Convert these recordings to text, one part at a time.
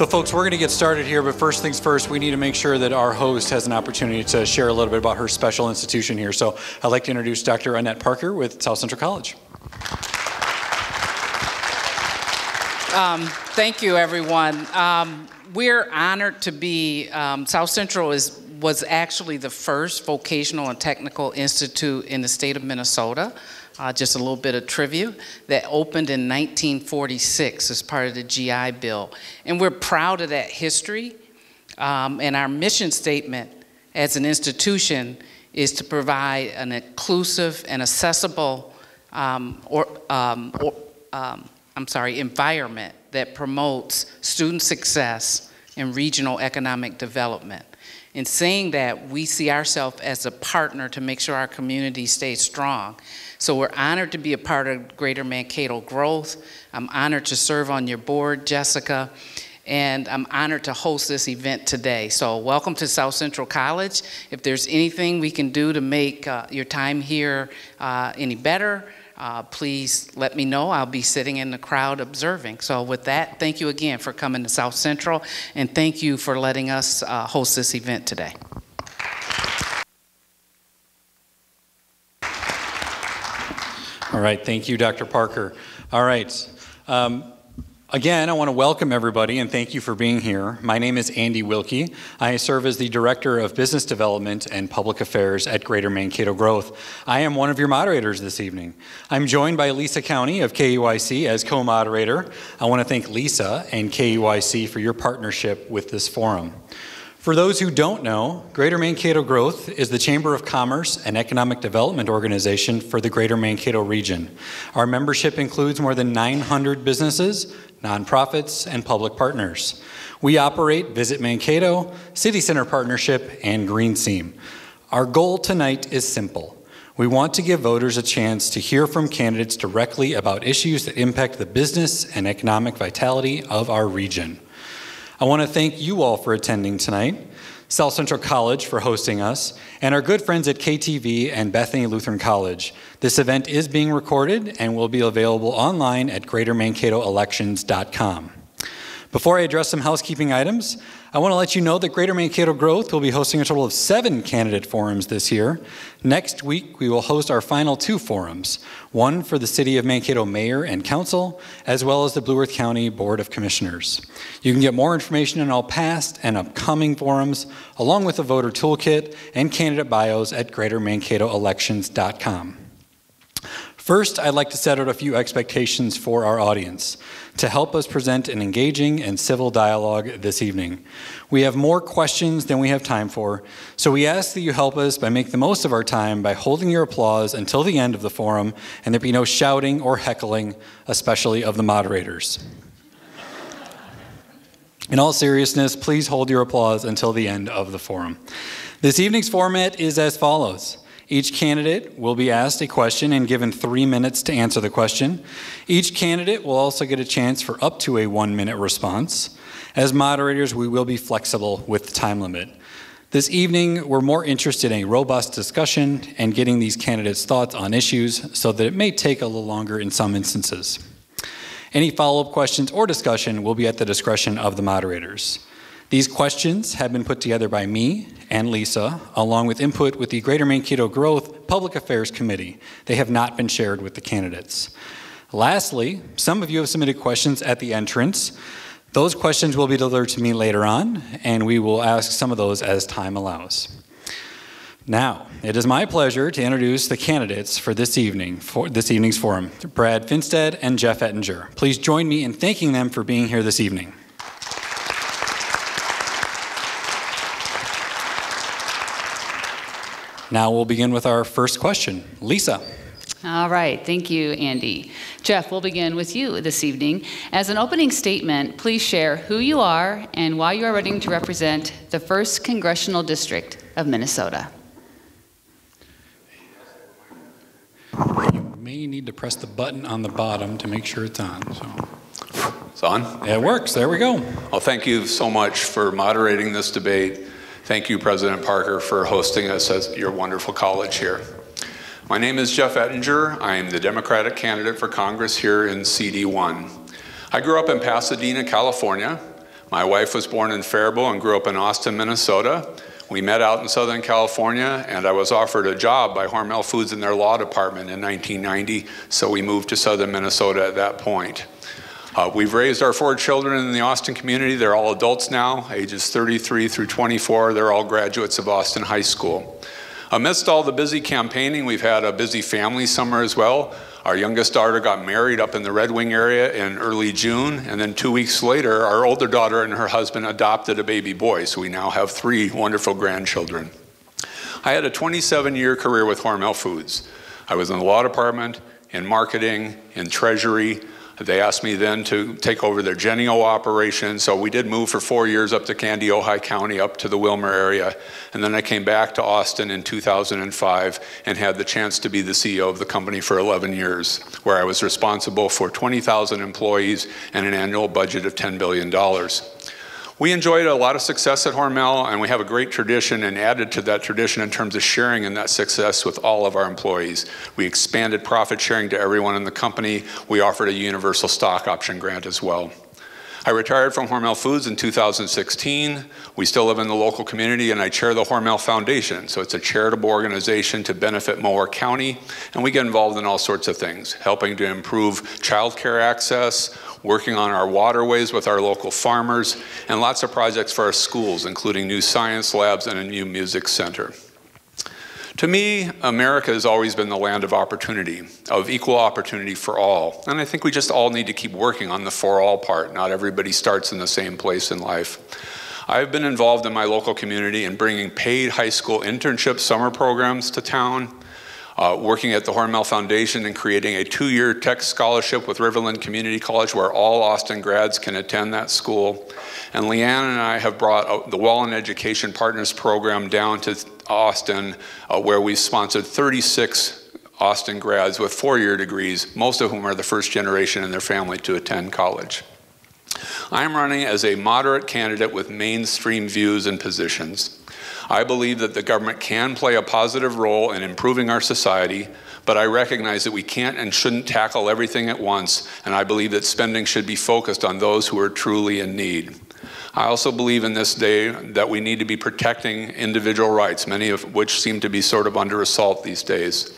So folks, we're going to get started here, but first things first, we need to make sure that our host has an opportunity to share a little bit about her special institution here. So I'd like to introduce Dr. Annette Parker with South Central College. Thank you, everyone. We're honored to be, South Central was actually the first vocational and technical institute in the state of Minnesota. Just a little bit of trivia, that opened in 1946 as part of the GI Bill. And we're proud of that history. And our mission statement as an institution is to provide an inclusive and accessible environment that promotes student success and regional economic development. In saying that, we see ourselves as a partner to make sure our community stays strong. So we're honored to be a part of Greater Mankato Growth. I'm honored to serve on your board, Jessica, and I'm honored to host this event today. So welcome to South Central College. If there's anything we can do to make your time here any better, please let me know. I'll be sitting in the crowd observing. So with that, thank you again for coming to South Central, and thank you for letting us host this event today. All right, thank you, Dr. Parker. All right. Again, I want to welcome everybody and thank you for being here. My name is Andy Wilkie. I serve as the Director of Business Development and Public Affairs at Greater Mankato Growth. I am one of your moderators this evening. I'm joined by Lisa County of KUIC as co-moderator. I want to thank Lisa and KUIC for your partnership with this forum. For those who don't know, Greater Mankato Growth is the Chamber of Commerce and Economic Development organization for the Greater Mankato region. Our membership includes more than 900 businesses, nonprofits, and public partners. We operate Visit Mankato, City Center Partnership, and Green Seam. Our goal tonight is simple. We want to give voters a chance to hear from candidates directly about issues that impact the business and economic vitality of our region. I want to thank you all for attending tonight, South Central College for hosting us, and our good friends at KTV and Bethany Lutheran College. This event is being recorded and will be available online at greatermankatoelections.com. Before I address some housekeeping items, I want to let you know that Greater Mankato Growth will be hosting a total of 7 candidate forums this year. Next week, we will host our final 2 forums, one for the City of Mankato Mayor and Council, as well as the Blue Earth County Board of Commissioners. You can get more information on all past and upcoming forums, along with a voter toolkit and candidate bios at greatermankatoelections.com. First, I'd like to set out a few expectations for our audience to help us present an engaging and civil dialogue this evening. We have more questions than we have time for, so we ask that you help us by making the most of our time by holding your applause until the end of the forum, and there be no shouting or heckling, especially of the moderators. In all seriousness, please hold your applause until the end of the forum. This evening's format is as follows. Each candidate will be asked a question and given 3 minutes to answer the question. Each candidate will also get a chance for up to a 1-minute response. As moderators, we will be flexible with the time limit. This evening, we're more interested in a robust discussion and getting these candidates' thoughts on issues so that it may take a little longer in some instances. Any follow-up questions or discussion will be at the discretion of the moderators. These questions have been put together by me and Lisa, along with input with the Greater Mankato Growth Public Affairs Committee. They have not been shared with the candidates. Lastly, some of you have submitted questions at the entrance. Those questions will be delivered to me later on, and we will ask some of those as time allows. Now, it is my pleasure to introduce the candidates for this evening's forum, Brad Finstead and Jeff Ettinger. Please join me in thanking them for being here this evening. Now we'll begin with our first question. Lisa. All right, thank you, Andy. Jeff, we'll begin with you this evening. As an opening statement, please share who you are and why you are running to represent the 1st Congressional District of Minnesota. You may need to press the button on the bottom to make sure it's on. So. It's on? It works, there we go. Well, thank you so much for moderating this debate. Thank you, President Parker, for hosting us at your wonderful college here. My name is Jeff Ettinger. I am the Democratic candidate for Congress here in CD1. I grew up in Pasadena, California. My wife was born in Faribault and grew up in Austin, Minnesota. We met out in Southern California, and I was offered a job by Hormel Foods in their law department in 1990, so we moved to Southern Minnesota at that point. We've raised our 4 children in the Austin community. They're all adults now, ages 33 through 24. They're all graduates of Austin High School. Amidst all the busy campaigning, we've had a busy family summer as well. Our youngest daughter got married up in the Red Wing area in early June, and then 2 weeks later, our older daughter and her husband adopted a baby boy, so we now have 3 wonderful grandchildren. I had a 27-year career with Hormel Foods. I was in the law department, in marketing, in treasury. They asked me then to take over their Genio operation, so we did move for 4 years up to Candy, Ojai County, up to the Wilmer area. And then I came back to Austin in 2005 and had the chance to be the CEO of the company for 11 years, where I was responsible for 20,000 employees and an annual budget of $10 billion. We enjoyed a lot of success at Hormel, and we have a great tradition and added to that tradition in terms of sharing in that success with all of our employees. We expanded profit sharing to everyone in the company. We offered a universal stock option grant as well. I retired from Hormel Foods in 2016. We still live in the local community, and I chair the Hormel Foundation. So it's a charitable organization to benefit Mower County, and we get involved in all sorts of things, helping to improve child care access, working on our waterways with our local farmers, and lots of projects for our schools, including new science labs and a new music center. To me, America has always been the land of opportunity, of equal opportunity for all. And I think we just all need to keep working on the for all part. Not everybody starts in the same place in life. I've been involved in my local community in bringing paid high school internship summer programs to town, working at the Hormel Foundation and creating a 2-year tech scholarship with Riverland Community College where all Austin grads can attend that school. And Leanne and I have brought the Wallen Education Partners program down to Austin, where we sponsored 36 Austin grads with 4-year degrees, most of whom are the first generation in their family to attend college. I'm running as a moderate candidate with mainstream views and positions. I believe that the government can play a positive role in improving our society, but I recognize that we can't and shouldn't tackle everything at once, and I believe that spending should be focused on those who are truly in need. I also believe in this day that we need to be protecting individual rights, many of which seem to be sort of under assault these days.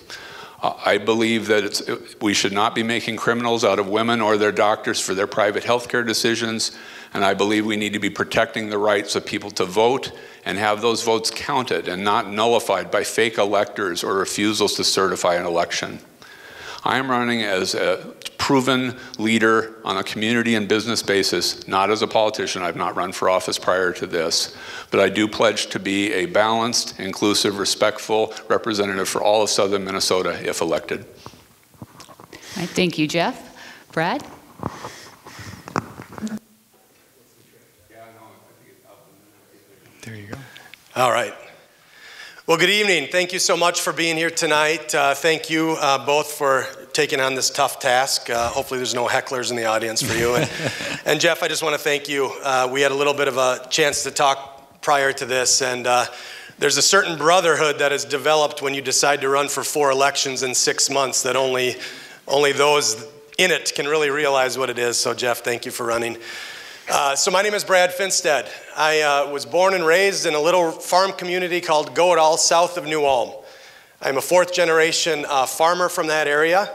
I believe that we should not be making criminals out of women or their doctors for their private health care decisions, and I believe we need to be protecting the rights of people to vote and have those votes counted and not nullified by fake electors or refusals to certify an election. I am running as a proven leader on a community and business basis, not as a politician. I've not run for office prior to this, but I do pledge to be a balanced, inclusive, respectful representative for all of Southern Minnesota if elected. All right, thank you, Jeff. Brad? There you go. All right. Well, good evening. Thank you so much for being here tonight. Thank you both for taking on this tough task. Hopefully there's no hecklers in the audience for you. And Jeff, I just want to thank you. We had a little bit of a chance to talk prior to this, and there's a certain brotherhood that is developed when you decide to run for 4 elections in 6 months that only those in it can really realize what it is. So Jeff, thank you for running. So my name is Brad Finstead. I was born and raised in a little farm community called Goodall, south of New Ulm. I'm a 4th generation farmer from that area,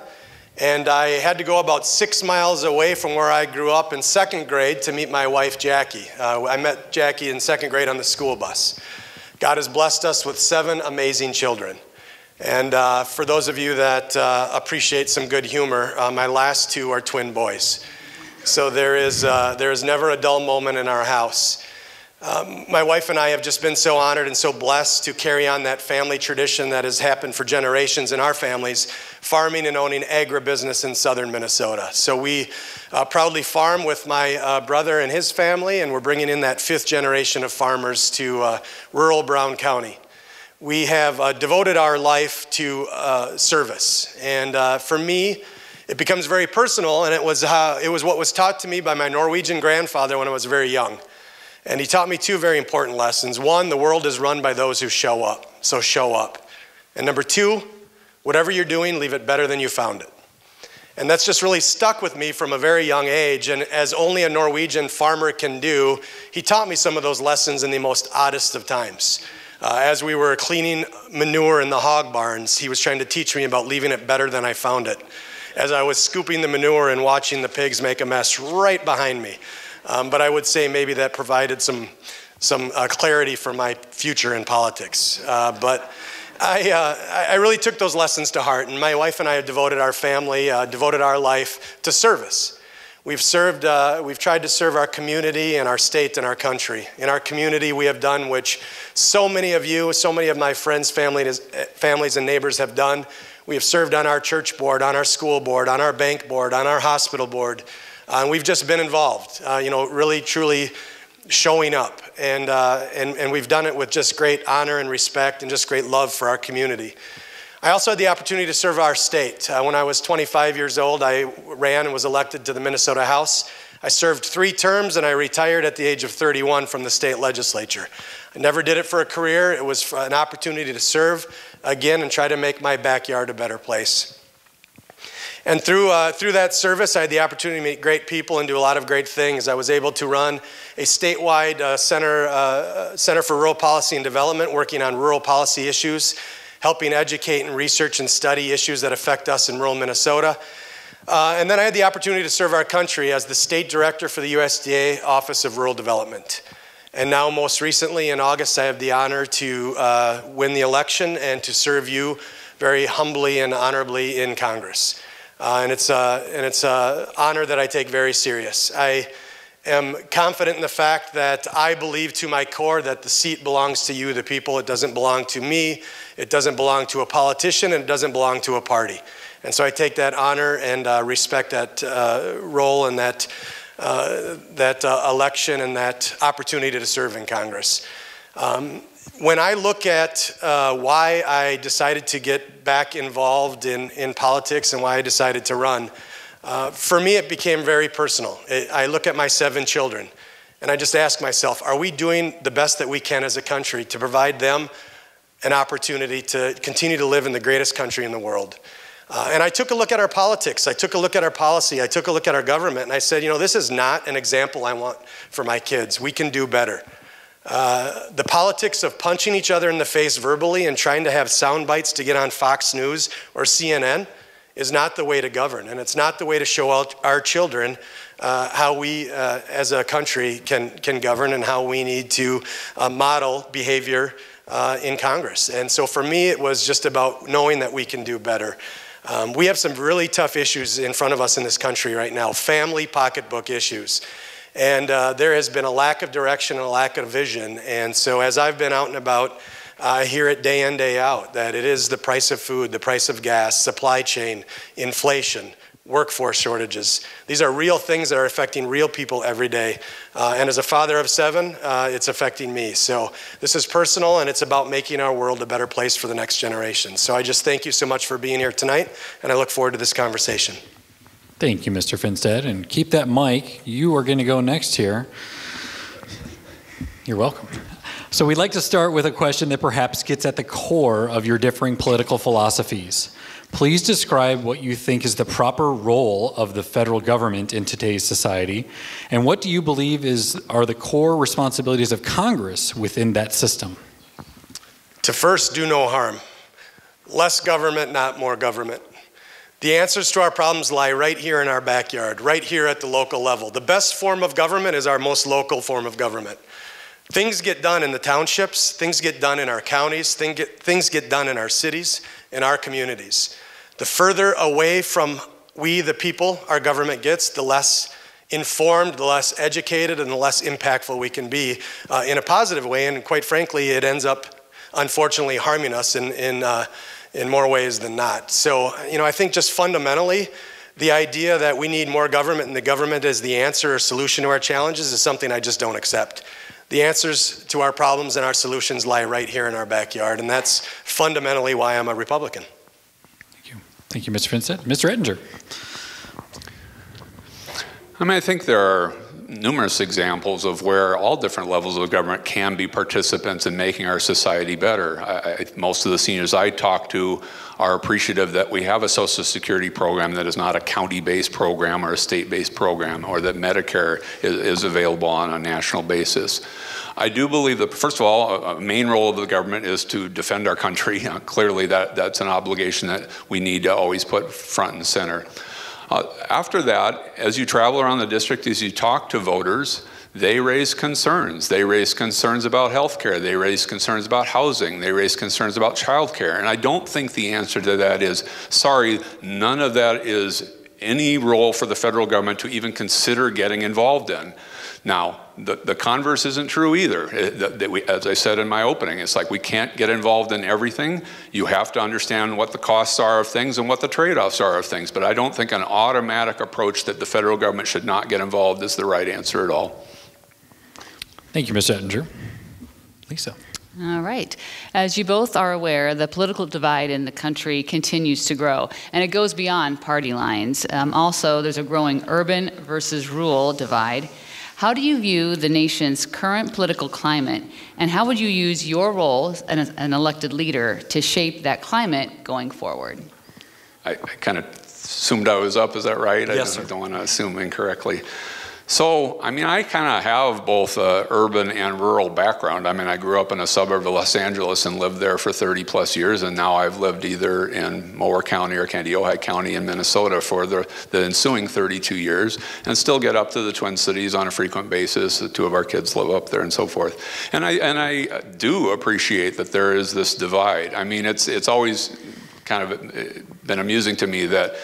and I had to go about 6 miles away from where I grew up in 2nd grade to meet my wife, Jackie. I met Jackie in 2nd grade on the school bus. God has blessed us with 7 amazing children. And for those of you that appreciate some good humor, my last 2 are twin boys. So there is never a dull moment in our house. My wife and I have just been so honored and so blessed to carry on that family tradition that has happened for generations in our families, farming and owning agribusiness in southern Minnesota. So we proudly farm with my brother and his family, and we're bringing in that 5th generation of farmers to rural Brown County. We have devoted our life to service, and for me, it becomes very personal, and it was what was taught to me by my Norwegian grandfather when I was very young. And he taught me 2 very important lessons. 1, the world is run by those who show up, so show up. And number 2, whatever you're doing, leave it better than you found it. And that's just really stuck with me from a very young age. And as only a Norwegian farmer can do, he taught me some of those lessons in the most oddest of times. As we were cleaning manure in the hog barns, he was trying to teach me about leaving it better than I found it. As I was scooping the manure and watching the pigs make a mess right behind me. But I would say maybe that provided some clarity for my future in politics. But I really took those lessons to heart, and my wife and I have devoted our family, devoted our life to service. We've tried to serve our community and our state and our country. In our community, we have done which so many of you, so many of my friends, families, and neighbors have done. We have served on our church board, on our school board, on our bank board, on our hospital board. And we've just been involved, really, truly showing up. And we've done it with just great honor and respect and just great love for our community. I also had the opportunity to serve our state. When I was 25 years old, I ran and was elected to the Minnesota House. I served 3 terms, and I retired at the age of 31 from the state legislature. I never did it for a career. It was an opportunity to serve again and try to make my backyard a better place. And through that service, I had the opportunity to meet great people and do a lot of great things. I was able to run a statewide Center for Rural Policy and Development, working on rural policy issues, helping educate and research and study issues that affect us in rural Minnesota. And then I had the opportunity to serve our country as the state director for the USDA Office of Rural Development. And now most recently in August, I have the honor to win the election and to serve you very humbly and honorably in Congress. And it's an honor that I take very serious. I am confident in the fact that I believe to my core that the seat belongs to you, the people. It doesn't belong to me. It doesn't belong to a politician, and it doesn't belong to a party. And so I take that honor and respect that role and that election and that opportunity to serve in Congress. When I look at why I decided to get back involved in politics and why I decided to run, for me it became very personal. I look at my 7 children and I just ask myself, are we doing the best that we can as a country to provide them an opportunity to continue to live in the greatest country in the world? And I took a look at our politics, I took a look at our policy, I took a look at our government, and I said, this is not an example I want for my kids. We can do better. The politics of punching each other in the face verbally and trying to have sound bites to get on Fox News or CNN is not the way to govern, and it's not the way to show our children how we as a country can govern and how we need to model behavior in Congress. And so for me, it was just about knowing that we can do better. We have some really tough issues in front of us in this country right now, family pocketbook issues. And there has been a lack of direction and a lack of vision. And so as I've been out and about, I hear it day in, day out, that it is the price of food, the price of gas, supply chain, inflation, workforce shortages. These are real things that are affecting real people every day. And as a father of 7, it's affecting me. So this is personal, and it's about making our world a better place for the next generation. So I just thank you so much for being here tonight, and I look forward to this conversation. Thank you, Mr. Finstead. And keep that mic. You are going to go next here. You're welcome. So we'd like to start with a question that perhaps gets at the core of your differing political philosophies. Please describe what you think is the proper role of the federal government in today's society, and what do you believe are the core responsibilities of Congress within that system? To first do no harm. Less government, not more government. The answers to our problems lie right here in our backyard, right here at the local level. The best form of government is our most local form of government. Things get done in the townships, things get done in our counties, things get done in our cities, in our communities. The further away from we, the people, our government gets, the less informed, the less educated, and the less impactful we can be in a positive way. And quite frankly, it ends up, unfortunately, harming us in more ways than not. So, I think just fundamentally, the idea that we need more government and the government is the answer or solution to our challenges is something I just don't accept. The answers to our problems and our solutions lie right here in our backyard, and that's fundamentally why I'm a Republican. Thank you. Thank you, Mr. Finstead. Mr. Ettinger. I think there are numerous examples of where all different levels of government can be participants in making our society better. Most of the seniors I talk to are appreciative that we have a Social Security program that is not a county-based program or a state-based program, or that Medicare is available on a national basis. I do believe that, first of all, a main role of the government is to defend our country. Clearly, that's an obligation that we need to always put front and center. After that, as you travel around the district, as you talk to voters, they raise concerns. They raise concerns about health care. They raise concerns about housing. They raise concerns about child care. And I don't think the answer to that is, sorry, none of that is any role for the federal government to even consider getting involved in. Now, the converse isn't true either. As I said in my opening, it's like we can't get involved in everything. You have to understand what the costs are of things and what the trade-offs are of things. But I don't think an automatic approach that the federal government should not get involved is the right answer at all. Thank you, Ms. Ettinger. Lisa. All right. As you both are aware, the political divide in the country continues to grow, and it goes beyond party lines. Also, there's a growing urban versus rural divide. How do you view the nation's current political climate, and how would you use your role as an elected leader to shape that climate going forward? I kind of assumed I was up, is that right? Yes, sir. I don't want to assume incorrectly. So, I mean, I kind of have both an urban and rural background. I mean, I grew up in a suburb of Los Angeles and lived there for 30 plus years, and now I've lived either in Mower County or Kandiyohi County in Minnesota for the ensuing 32 years, and still get up to the Twin Cities on a frequent basis. The two of our kids live up there and so forth. And I do appreciate that there is this divide. I mean, it's always kind of been amusing to me that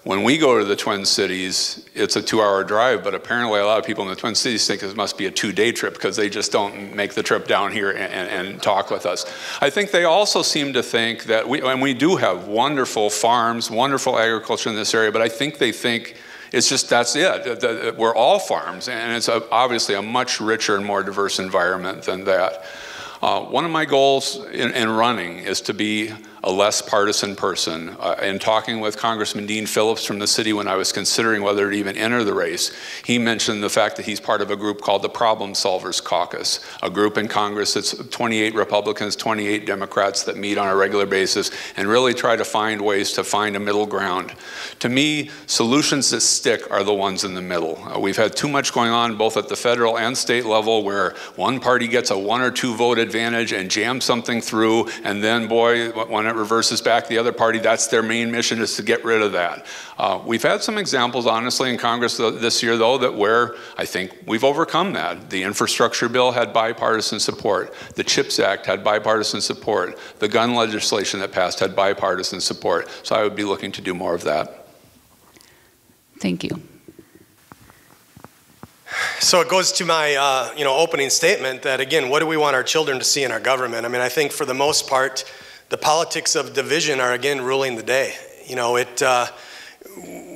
when we go to the Twin Cities, it's a 2-hour drive, but apparently a lot of people in the Twin Cities think it must be a 2-day trip because they just don't make the trip down here and talk with us. I think they also seem to think that we do have wonderful farms, wonderful agriculture in this area, but I think they think it's just that's it. We're all farms, and it's obviously a much richer and more diverse environment than that. One of my goals in running is to be a less partisan person. In talking with Congressman Dean Phillips from the city when I was considering whether to even enter the race, he mentioned the fact that he's part of a group called the Problem Solvers Caucus, a group in Congress that's 28 Republicans, 28 Democrats that meet on a regular basis and really try to find ways to find a middle ground. To me, solutions that stick are the ones in the middle. We've had too much going on both at the federal and state level where one party gets a 1 or 2 vote advantage and jams something through, and then boy, when it reverses back the other party, that's their main mission, is to get rid of that. We've had some examples, honestly, in Congress this year, though, that where I think we've overcome that. The infrastructure bill had bipartisan support. The CHIPS Act had bipartisan support. The gun legislation that passed had bipartisan support. So I would be looking to do more of that. Thank you. So it goes to my opening statement that, again, what do we want our children to see in our government? I mean, I think for the most part, the politics of division are, again, ruling the day. You know,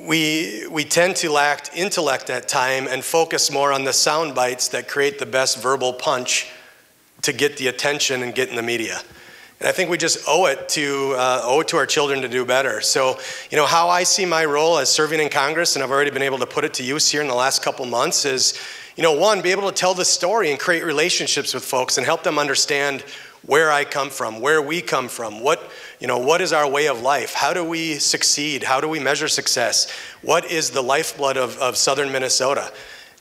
we tend to lack intellect at time and focus more on the sound bites that create the best verbal punch to get the attention and get in the media. And I think we just owe it to our children to do better. So, you know, how I see my role as serving in Congress, and I've already been able to put it to use here in the last couple months, is, you know, one, be able to tell the story and create relationships with folks and help them understand where I come from, where we come from, what is our way of life? How do we succeed? How do we measure success? What is the lifeblood of southern Minnesota?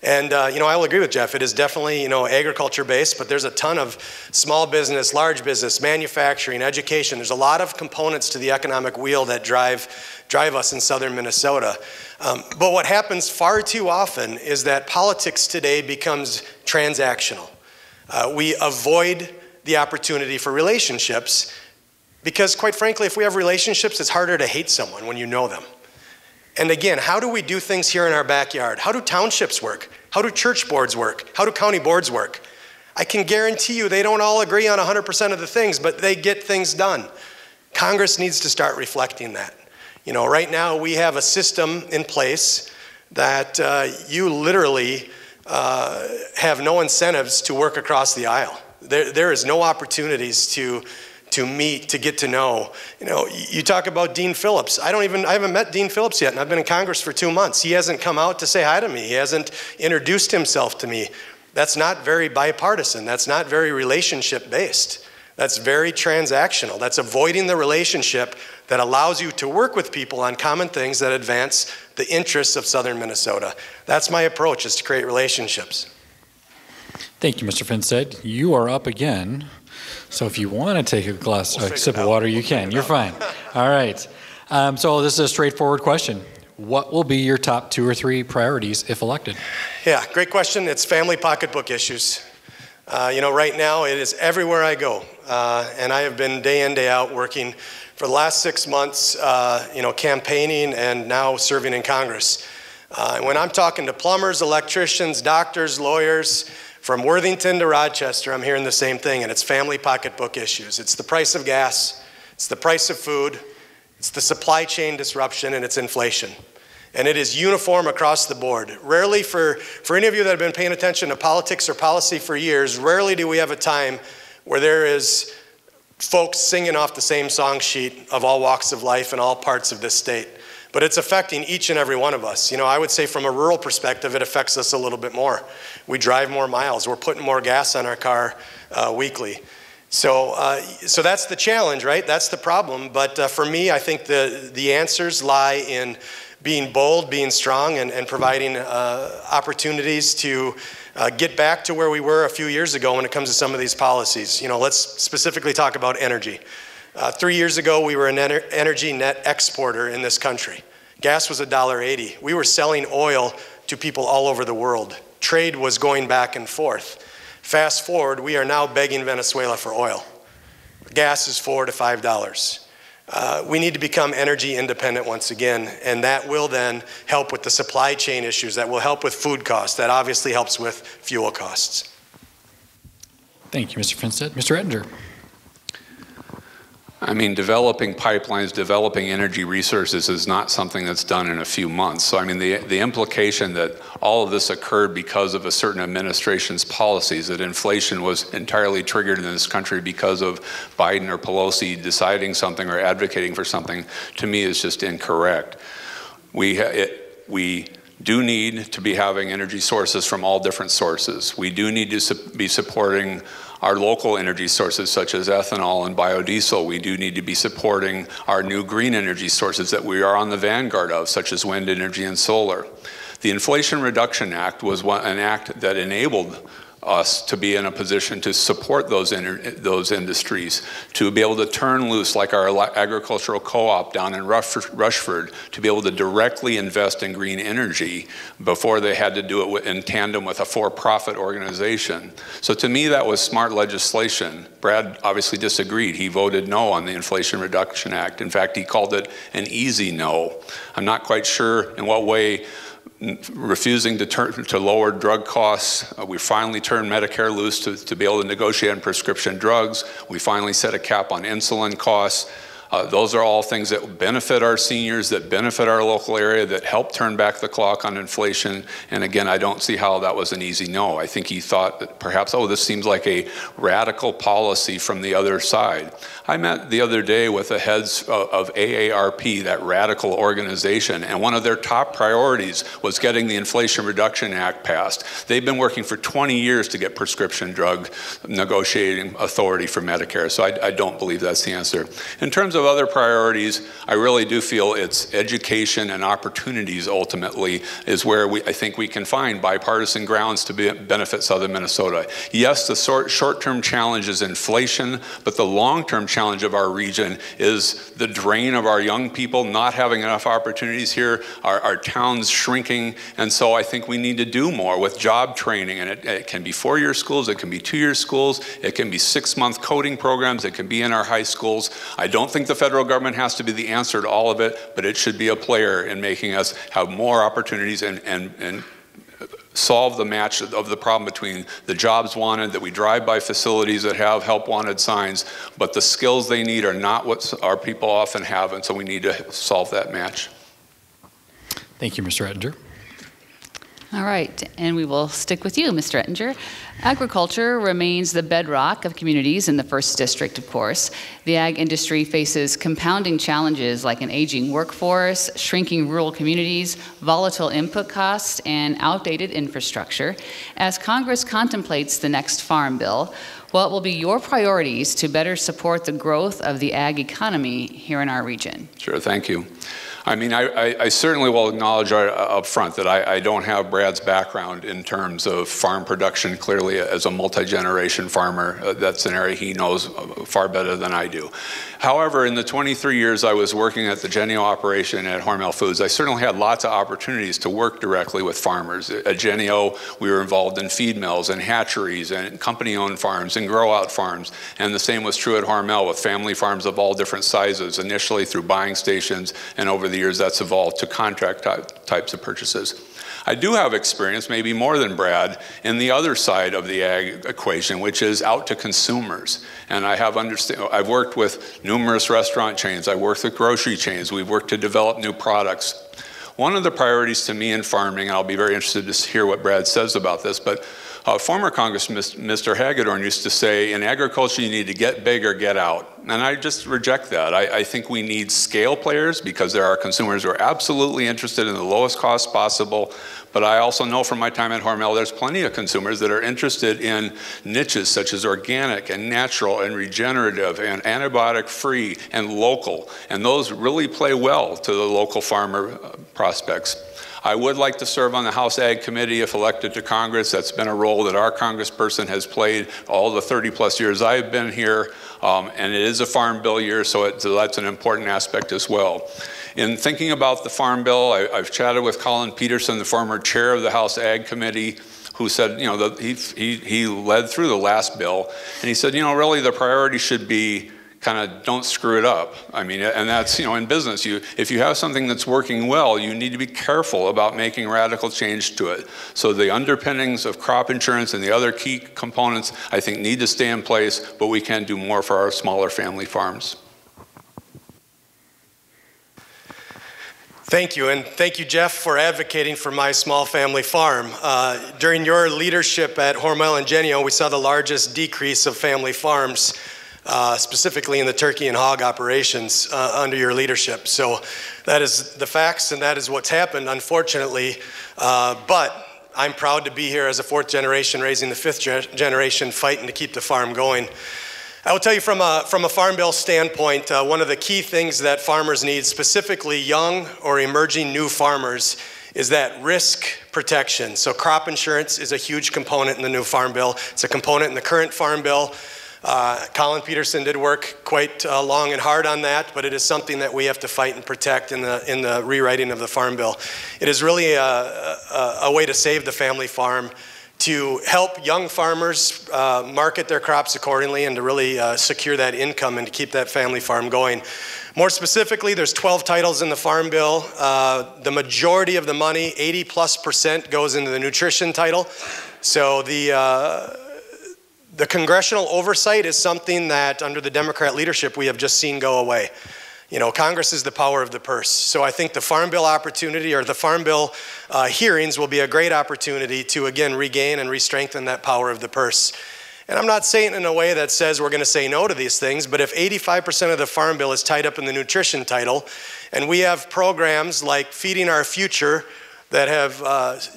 And, I'll agree with Jeff. It is definitely, agriculture-based, but there's a ton of small business, large business, manufacturing, education. There's a lot of components to the economic wheel that drive us in southern Minnesota. But what happens far too often is that politics today becomes transactional. We avoid the opportunity for relationships because, quite frankly, if we have relationships, it's harder to hate someone when you know them. And again, how do we do things here in our backyard? How do townships work? How do church boards work? How do county boards work? I can guarantee you they don't all agree on 100% of the things, but they get things done. Congress needs to start reflecting that. You know, right now we have a system in place that you literally have no incentives to work across the aisle. There is no opportunities to to meet, to get to know. You know, you talk about Dean Phillips. I haven't met Dean Phillips yet, and I've been in Congress for 2 months. He hasn't come out to say hi to me. He hasn't introduced himself to me. That's not very bipartisan. That's not very relationship-based. That's very transactional. That's avoiding the relationship that allows you to work with people on common things that advance the interests of Southern Minnesota. That's my approach, is to create relationships. Thank you, Mr. Finstead. You are up again. So if you want to take a sip of water, you can. You're fine. All right. So this is a straightforward question. What will be your top 2 or 3 priorities if elected? Yeah, great question. It's family pocketbook issues. You know, right now it is everywhere I go. And I have been day in, day out working for the last 6 months, you know, campaigning and now serving in Congress. When I'm talking to plumbers, electricians, doctors, lawyers, from Worthington to Rochester, I'm hearing the same thing, and it's family pocketbook issues. It's the price of gas, it's the price of food, it's the supply chain disruption, and it's inflation. And it is uniform across the board. Rarely, for any of you that have been paying attention to politics or policy for years, rarely do we have a time where there is folks singing off the same song sheet of all walks of life and all parts of this state. But it's affecting each and every one of us. You know, I would say from a rural perspective, it affects us a little bit more. We drive more miles. We're putting more gas on our car weekly. So that's the challenge, right? That's the problem. But for me, I think the answers lie in being bold, being strong, and providing opportunities to get back to where we were a few years ago when it comes to some of these policies. You know, let's specifically talk about energy. 3 years ago, we were an energy net exporter in this country. Gas was $1.80. We were selling oil to people all over the world. Trade was going back and forth. Fast forward, we are now begging Venezuela for oil. Gas is $4 to $5. We need to become energy independent once again, and that will then help with the supply chain issues. That will help with food costs. That obviously helps with fuel costs. Thank you, Mr. Finstead. Mr. Ettinger. I mean, developing pipelines, developing energy resources is not something that's done in a few months. So, I mean, the implication that all of this occurred because of a certain administration's policies, that inflation was entirely triggered in this country because of Biden or Pelosi deciding something or advocating for something, to me is just incorrect. We do need to be having energy sources from all different sources. We do need to be supporting our local energy sources such as ethanol and biodiesel. We do need to be supporting our new green energy sources that we are on the vanguard of, such as wind energy and solar. The Inflation Reduction Act was an act that enabled us to be in a position to support those industries, to be able to turn loose, like our agricultural co-op down in Rushford, to be able to directly invest in green energy before they had to do it in tandem with a for-profit organization. So to me, that was smart legislation. Brad obviously disagreed. He voted no on the Inflation Reduction Act. In fact, he called it an easy no. I'm not quite sure in what way refusing to lower drug costs. We finally turned Medicare loose to be able to negotiate on prescription drugs. We finally set a cap on insulin costs. Those are all things that benefit our seniors, that benefit our local area, that help turn back the clock on inflation. And again, I don't see how that was an easy no. I think he thought that perhaps, oh, this seems like a radical policy from the other side. I met the other day with the heads of AARP, that radical organization, and one of their top priorities was getting the Inflation Reduction Act passed. They've been working for 20 years to get prescription drug negotiating authority for Medicare, so I don't believe that's the answer. In terms of other priorities, I really do feel it's education and opportunities ultimately is where I think we can find bipartisan grounds to benefit Southern Minnesota. Yes, the short-term challenge is inflation, but the long-term challenge of our region is the drain of our young people, not having enough opportunities here, our towns shrinking, and so I think we need to do more with job training, and it can be 4-year schools, it can be 2-year schools, it can be 6-month coding programs, it can be in our high schools. I don't think the federal government has to be the answer to all of it, but it should be a player in making us have more opportunities and solve the match of the problem between the jobs wanted, that we drive by facilities that have help wanted signs, but the skills they need are not what our people often have, and so we need to solve that match. Thank you, Mr. Ettinger. All right, and we will stick with you, Mr. Ettinger. Agriculture remains the bedrock of communities in the 1st District, of course. The ag industry faces compounding challenges like an aging workforce, shrinking rural communities, volatile input costs, and outdated infrastructure. As Congress contemplates the next Farm Bill, what will be your priorities to better support the growth of the ag economy here in our region? Sure, thank you. I mean, I certainly will acknowledge up front that I don't have Brad's background in terms of farm production. Clearly, as a multi-generation farmer, that's an area he knows far better than I do. However, in the 23 years I was working at the Genio operation at Hormel Foods, I certainly had lots of opportunities to work directly with farmers. At Genio, we were involved in feed mills and hatcheries and company-owned farms and grow-out farms. And the same was true at Hormel with family farms of all different sizes, initially through buying stations, and over the years that's evolved to contract types of purchases. I do have experience, maybe more than Brad, in the other side of the ag equation, which is out to consumers. And I've worked with numerous restaurant chains, I've worked with grocery chains, we've worked to develop new products. One of the priorities to me in farming, and I'll be very interested to hear what Brad says about this, but former Congressman Mr. Hagedorn used to say, in agriculture you need to get big or get out. And I just reject that. I think we need scale players because there are consumers who are absolutely interested in the lowest cost possible. But I also know from my time at Hormel, there's plenty of consumers that are interested in niches such as organic and natural and regenerative and antibiotic-free and local. And those really play well to the local farmer prospects. I would like to serve on the House Ag Committee if elected to Congress. That's been a role that our congressperson has played all the 30+ years I've been here, and it is a Farm Bill year, so that's an important aspect as well. In thinking about the Farm Bill, I've chatted with Colin Peterson, the former chair of the House Ag Committee, who said, you know, he led through the last bill, and he said, you know, really the priority should be kind of don't screw it up. I mean, and that's, you know, in business, if you have something that's working well, you need to be careful about making radical change to it. So the underpinnings of crop insurance and the other key components, I think, need to stay in place, but we can do more for our smaller family farms. Thank you, and thank you, Jeff, for advocating for my small family farm. During your leadership at Hormel and Genio, we saw the largest decrease of family farms, specifically in the turkey and hog operations under your leadership. So that is the facts, and that is what's happened, unfortunately. But I'm proud to be here as a 4th generation, raising the 5th generation, fighting to keep the farm going. I will tell you from a Farm Bill standpoint, one of the key things that farmers need, specifically young or emerging new farmers, is that risk protection. So crop insurance is a huge component in the new Farm Bill. It's a component in the current Farm Bill. Colin Peterson did work quite long and hard on that, but it is something that we have to fight and protect in the rewriting of the Farm Bill. It is really a way to save the family farm, to help young farmers market their crops accordingly, and to really secure that income and to keep that family farm going. More specifically, there's 12 titles in the Farm Bill. The majority of the money, 80+%, goes into the nutrition title. So the congressional oversight is something that, under the Democrat leadership, we have just seen go away. You know, Congress is the power of the purse. So I think the Farm Bill opportunity, or the Farm Bill hearings, will be a great opportunity to, again, regain and re-strengthen that power of the purse. And I'm not saying it in a way that says we're going to say no to these things, but if 85% of the Farm Bill is tied up in the nutrition title, and we have programs like Feeding Our Future that have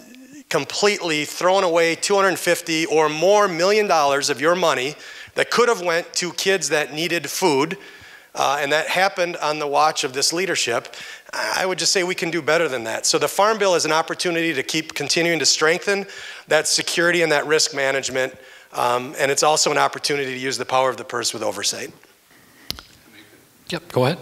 completely thrown away $250 or more million of your money that could have went to kids that needed food, and that happened on the watch of this leadership, I would just say we can do better than that. So the Farm Bill is an opportunity to keep continuing to strengthen that security and that risk management, and it's also an opportunity to use the power of the purse with oversight. Yep, go ahead.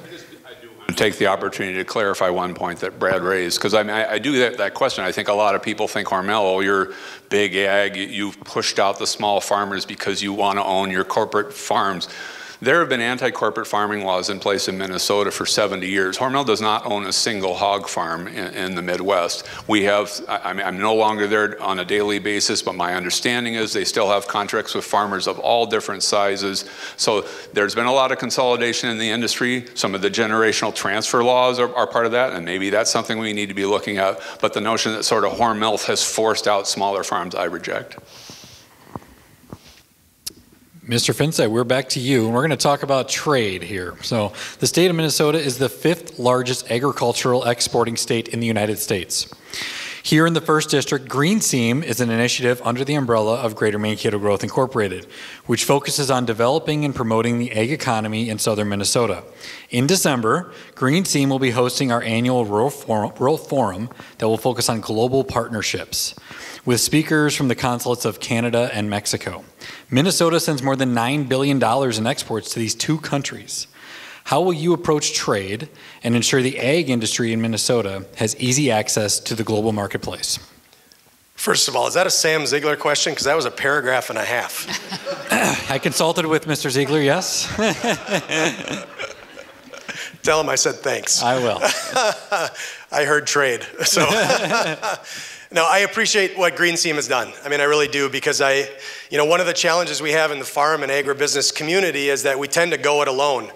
To take the opportunity to clarify one point that Brad raised, because I mean, I do that question. I think a lot of people think, Hormel, oh, you're big ag, you've pushed out the small farmers because you want to own your corporate farms. There have been anti-corporate farming laws in place in Minnesota for 70 years. Hormel does not own a single hog farm in the Midwest. We have, I'm no longer there on a daily basis, but my understanding is they still have contracts with farmers of all different sizes. So there's been a lot of consolidation in the industry. Some of the generational transfer laws are part of that, and maybe that's something we need to be looking at. But the notion that sort of Hormel has forced out smaller farms, I reject. Mr. Finstead, we're back to you, and we're going to talk about trade here. So the state of Minnesota is the 5th largest agricultural exporting state in the United States. Here in the 1st District, Green Seam is an initiative under the umbrella of Greater Mankato Growth Incorporated, which focuses on developing and promoting the ag economy in southern Minnesota. In December, Green Seam will be hosting our annual Rural Forum that will focus on global partnerships, with speakers from the consulates of Canada and Mexico. Minnesota sends more than $9 billion in exports to these 2 countries. How will you approach trade and ensure the ag industry in Minnesota has easy access to the global marketplace? First of all, is that a Sam Ziegler question? Because that was a paragraph and a half. I consulted with Mr. Ziegler, yes. Tell him I said thanks. I will. I heard trade. So no, I appreciate what Green Seam has done. I mean, I really do, because one of the challenges we have in the farm and agribusiness community is that we tend to go it alone.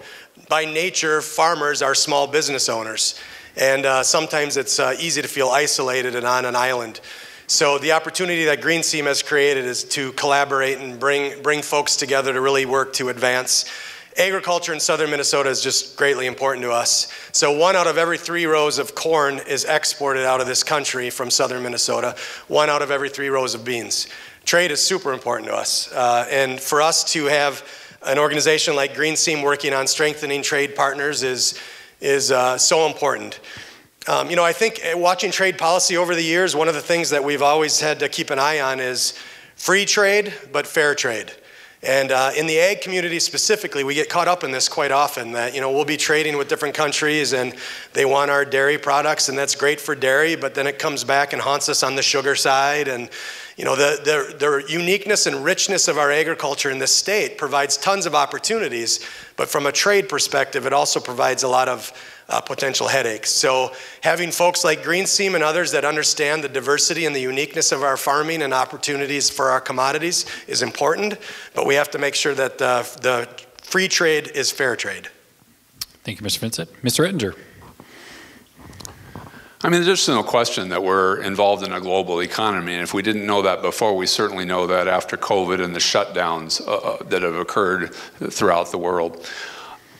By nature, farmers are small business owners, and sometimes it's easy to feel isolated and on an island. So the opportunity that Green Seam has created is to collaborate and bring folks together to really work to advance agriculture in southern Minnesota is just greatly important to us. So 1 out of every 3 rows of corn is exported out of this country from southern Minnesota. 1 out of every 3 rows of beans. Trade is super important to us. And for us to have an organization like Green Seam working on strengthening trade partners is so important. I think watching trade policy over the years, one of the things that we've always had to keep an eye on is free trade, but fair trade. And in the ag community specifically, we get caught up in this quite often, that we'll be trading with different countries and they want our dairy products, and that's great for dairy, but then it comes back and haunts us on the sugar side. And the uniqueness and richness of our agriculture in this state provides tons of opportunities, but from a trade perspective, it also provides a lot of potential headaches. So having folks like Green Seam and others that understand the diversity and the uniqueness of our farming and opportunities for our commodities is important, but we have to make sure that the free trade is fair trade. Thank you, Mr. Finstead. Mr. Ettinger. I mean, there's no question that we're involved in a global economy, and if we didn't know that before, we certainly know that after COVID and the shutdowns that have occurred throughout the world.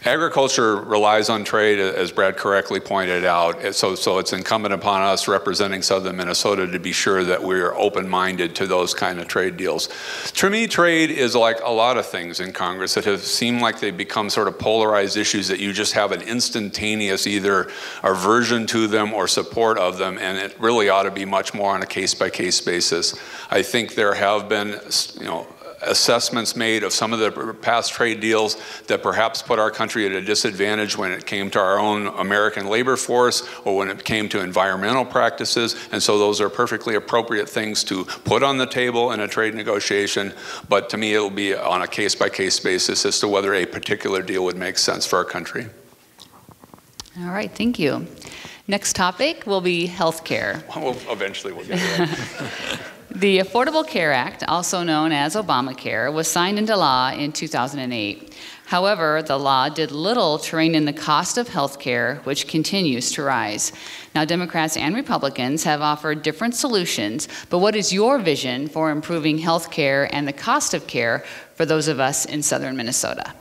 Agriculture relies on trade, as Brad correctly pointed out, so it's incumbent upon us representing southern Minnesota to be sure that we're open-minded to those kind of trade deals. To me, trade is like a lot of things in Congress that have seemed like they've become sort of polarized issues that you just have an instantaneous either aversion to them or support of them, and it really ought to be much more on a case-by-case basis. I think there have been, assessments made of some of the past trade deals that perhaps put our country at a disadvantage when it came to our own American labor force or when it came to environmental practices, and so those are perfectly appropriate things to put on the table in a trade negotiation, but to me it'll be on a case-by-case basis as to whether a particular deal would make sense for our country. All right, thank you. Next topic will be health care. Well, eventually we'll get to that. The Affordable Care Act, also known as Obamacare, was signed into law in 2008. However, the law did little to rein in the cost of health care, which continues to rise. Now, Democrats and Republicans have offered different solutions, but what is your vision for improving health care and the cost of care for those of us in southern Minnesota?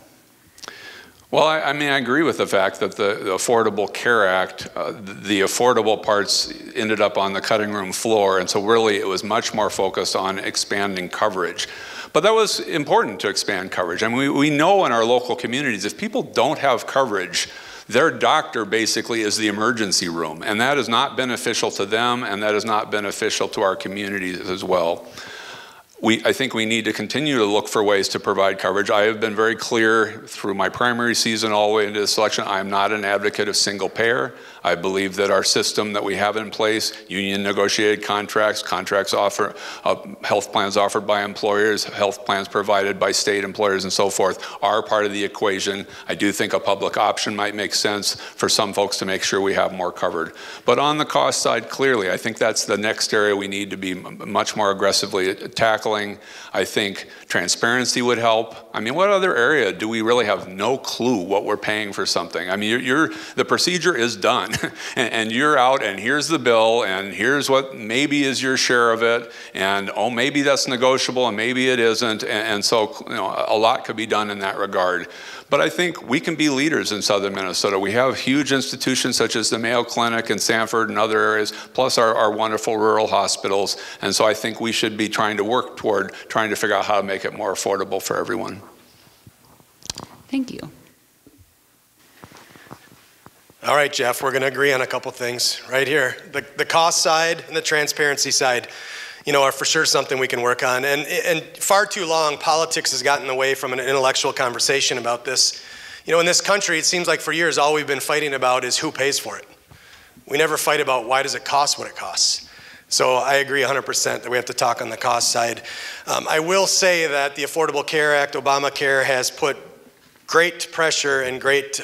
Well, I mean, I agree with the fact that the Affordable Care Act, the affordable parts ended up on the cutting room floor, and so really it was much more focused on expanding coverage. But that was important to expand coverage. I mean, we know in our local communities, if people don't have coverage, their doctor basically is the emergency room, and that is not beneficial to them, and that is not beneficial to our communities as well. I think we need to continue to look for ways to provide coverage. I have been very clear through my primary season all the way into this election, I am not an advocate of single payer. I believe that our system that we have in place, union negotiated contracts, health plans offered by employers, health plans provided by state employers and so forth, are part of the equation. I do think a public option might make sense for some folks to make sure we have more covered. But on the cost side, clearly, I think that's the next area we need to be much more aggressively tackling. I think transparency would help. I mean, what other area do we really have no clue what we're paying for something? I mean, the procedure is done, and you're out, and here's the bill, and here's what maybe is your share of it, and oh, maybe that's negotiable, and maybe it isn't, and so a lot could be done in that regard. But I think we can be leaders in southern Minnesota. We have huge institutions such as the Mayo Clinic in Sanford and other areas, plus our wonderful rural hospitals. And so I think we should be trying to work toward trying to figure out how to make it more affordable for everyone. Thank you. All right, Jeff, we're going to agree on a couple things right here. The cost side and the transparency side, are for sure something we can work on. And far too long, politics has gotten away from an intellectual conversation about this. In this country, it seems like for years, all we've been fighting about is who pays for it. We never fight about why does it cost what it costs. So I agree 100% that we have to talk on the cost side. I will say that the Affordable Care Act, Obamacare, has put great pressure and great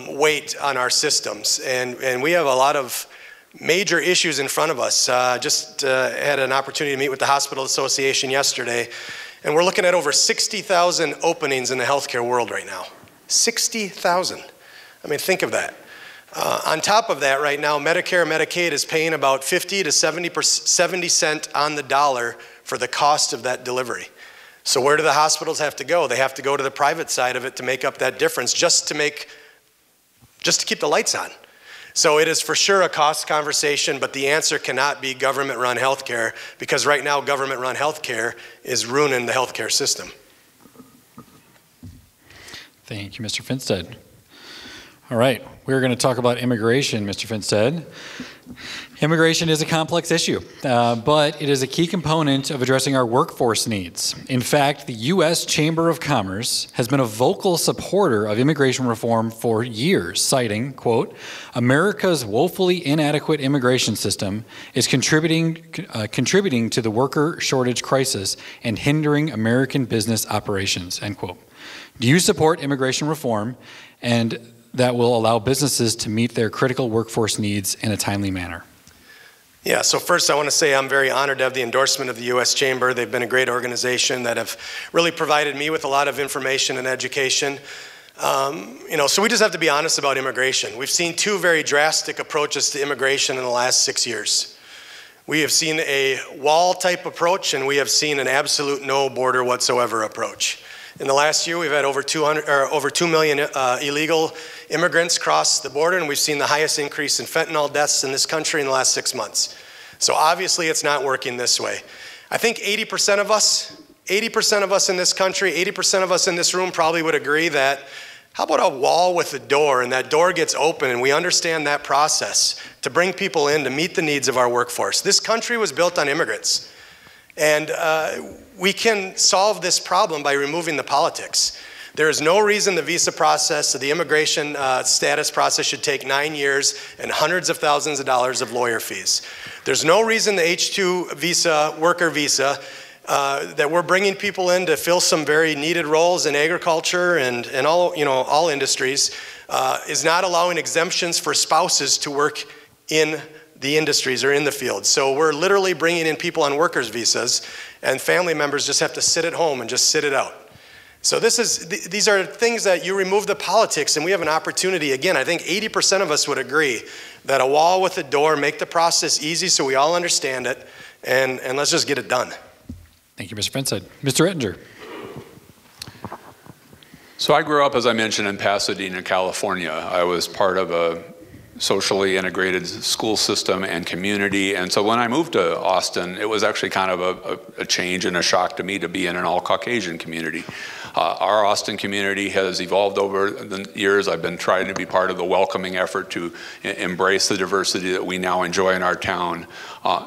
weight on our systems. And we have a lot of major issues in front of us. Just had an opportunity to meet with the Hospital Association yesterday, and we're looking at over 60,000 openings in the healthcare world right now. 60,000. I mean, think of that. On top of that, right now, Medicare and Medicaid is paying about 50 to 70 cents on the dollar for the cost of that delivery. So where do the hospitals have to go? They have to go to the private side of it to make up that difference, just to keep the lights on. So it is for sure a cost conversation, but the answer cannot be government-run healthcare, because right now government-run healthcare is ruining the healthcare system. Thank you, Mr. Finstead. All right, we're going to talk about immigration, Mr. Finstead. Immigration is a complex issue, but it is a key component of addressing our workforce needs. In fact, the U.S. Chamber of Commerce has been a vocal supporter of immigration reform for years, citing, quote, America's woefully inadequate immigration system is contributing to the worker shortage crisis and hindering American business operations, end quote. Do you support immigration reform and that will allow businesses to meet their critical workforce needs in a timely manner? Yeah, so first I want to say I'm very honored to have the endorsement of the U.S. Chamber. They've been a great organization that have really provided me with a lot of information and education. So we just have to be honest about immigration. We've seen two very drastic approaches to immigration in the last 6 years. We have seen a wall type approach, and we have seen an absolute no border whatsoever approach. In the last year, we've had over 2 million illegal immigrants cross the border, and we've seen the highest increase in fentanyl deaths in this country in the last 6 months. So obviously, it's not working this way. I think 80% of us in this country, 80% of us in this room probably would agree that how about a wall with a door, and that door gets open, and we understand that process to bring people in to meet the needs of our workforce. This country was built on immigrants. And we can solve this problem by removing the politics. There is no reason the visa process, the immigration status process should take 9 years and hundreds of thousands of dollars of lawyer fees. There's no reason the H-2 visa, worker visa, that we're bringing people in to fill some very needed roles in agriculture and all industries, is not allowing exemptions for spouses to work in the industries or in the field. So we're literally bringing in people on workers' visas, and family members just have to sit at home and just sit it out. So these are things that you remove the politics, and we have an opportunity. Again, I think 80% of us would agree that a wall with a door, make the process easy so we all understand it, and let's just get it done. Thank you, Mr. Finstead. Mr. Ettinger. So I grew up, as I mentioned, in Pasadena, California. I was part of a socially integrated school system and community. And so when I moved to Austin, it was actually kind of a change and a shock to me to be in an all-Caucasian community. Our Austin community has evolved over the years. I've been trying to be part of the welcoming effort to embrace the diversity that we now enjoy in our town.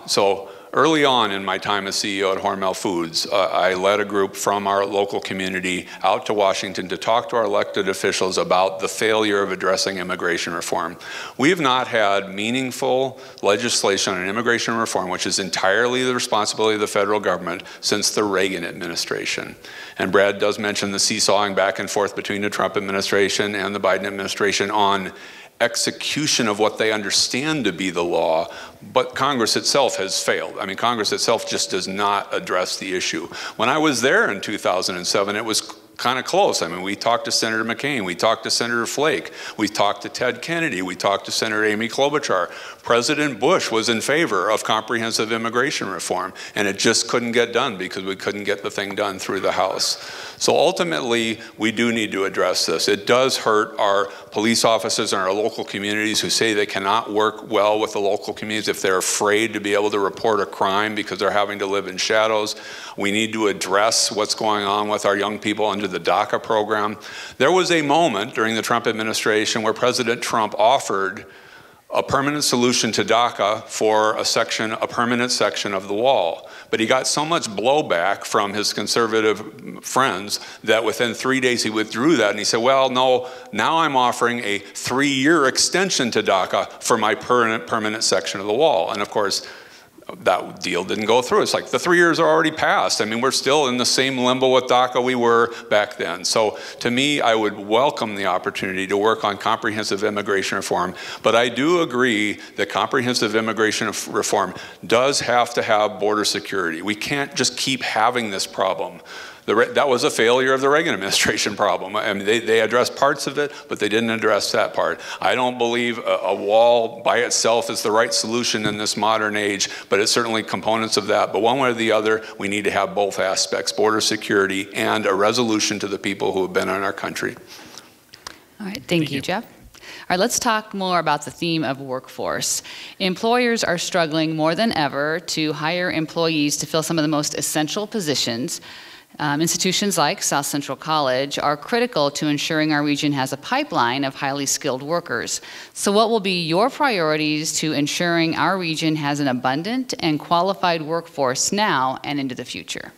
So Early on in my time as CEO at Hormel Foods, I led a group from our local community out to Washington to talk to our elected officials about the failure of addressing immigration reform. We have not had meaningful legislation on immigration reform, which is entirely the responsibility of the federal government, since the Reagan administration. And Brad does mention the seesawing back and forth between the Trump administration and the Biden administration on execution of what they understand to be the law, but Congress itself has failed. I mean, Congress itself just does not address the issue. When I was there in 2007, it was kind of close. I mean, we talked to Senator McCain, we talked to Senator Flake, we talked to Ted Kennedy, we talked to Senator Amy Klobuchar. President Bush was in favor of comprehensive immigration reform, and it just couldn't get done because we couldn't get the thing done through the House. So ultimately, we do need to address this. It does hurt our police officers in our local communities who say they cannot work well with the local communities if they're afraid to be able to report a crime because they're having to live in shadows. We need to address what's going on with our young people under the DACA program. There was a moment during the Trump administration where President Trump offered a permanent solution to DACA for a permanent section of the wall. But he got so much blowback from his conservative friends that within 3 days he withdrew that, and he said, well, no, now I'm offering a 3-year extension to DACA for my permanent section of the wall. And of course, that deal didn't go through. It's like the 3 years are already passed. I mean, we're still in the same limbo with DACA we were back then. So to me, I would welcome the opportunity to work on comprehensive immigration reform. But I do agree that comprehensive immigration reform does have to have border security. We can't just keep having this problem. That was a failure of the Reagan administration problem. I mean, they addressed parts of it, but they didn't address that part. I don't believe a wall by itself is the right solution in this modern age, but it's certainly components of that. But one way or the other, we need to have both aspects, border security and a resolution to the people who have been in our country. All right, thank you, Jeff. All right, let's talk more about the theme of workforce. Employers are struggling more than ever to hire employees to fill some of the most essential positions. Institutions like South Central College are critical to ensuring our region has a pipeline of highly skilled workers. So what will be your priorities to ensuring our region has an abundant and qualified workforce now and into the future?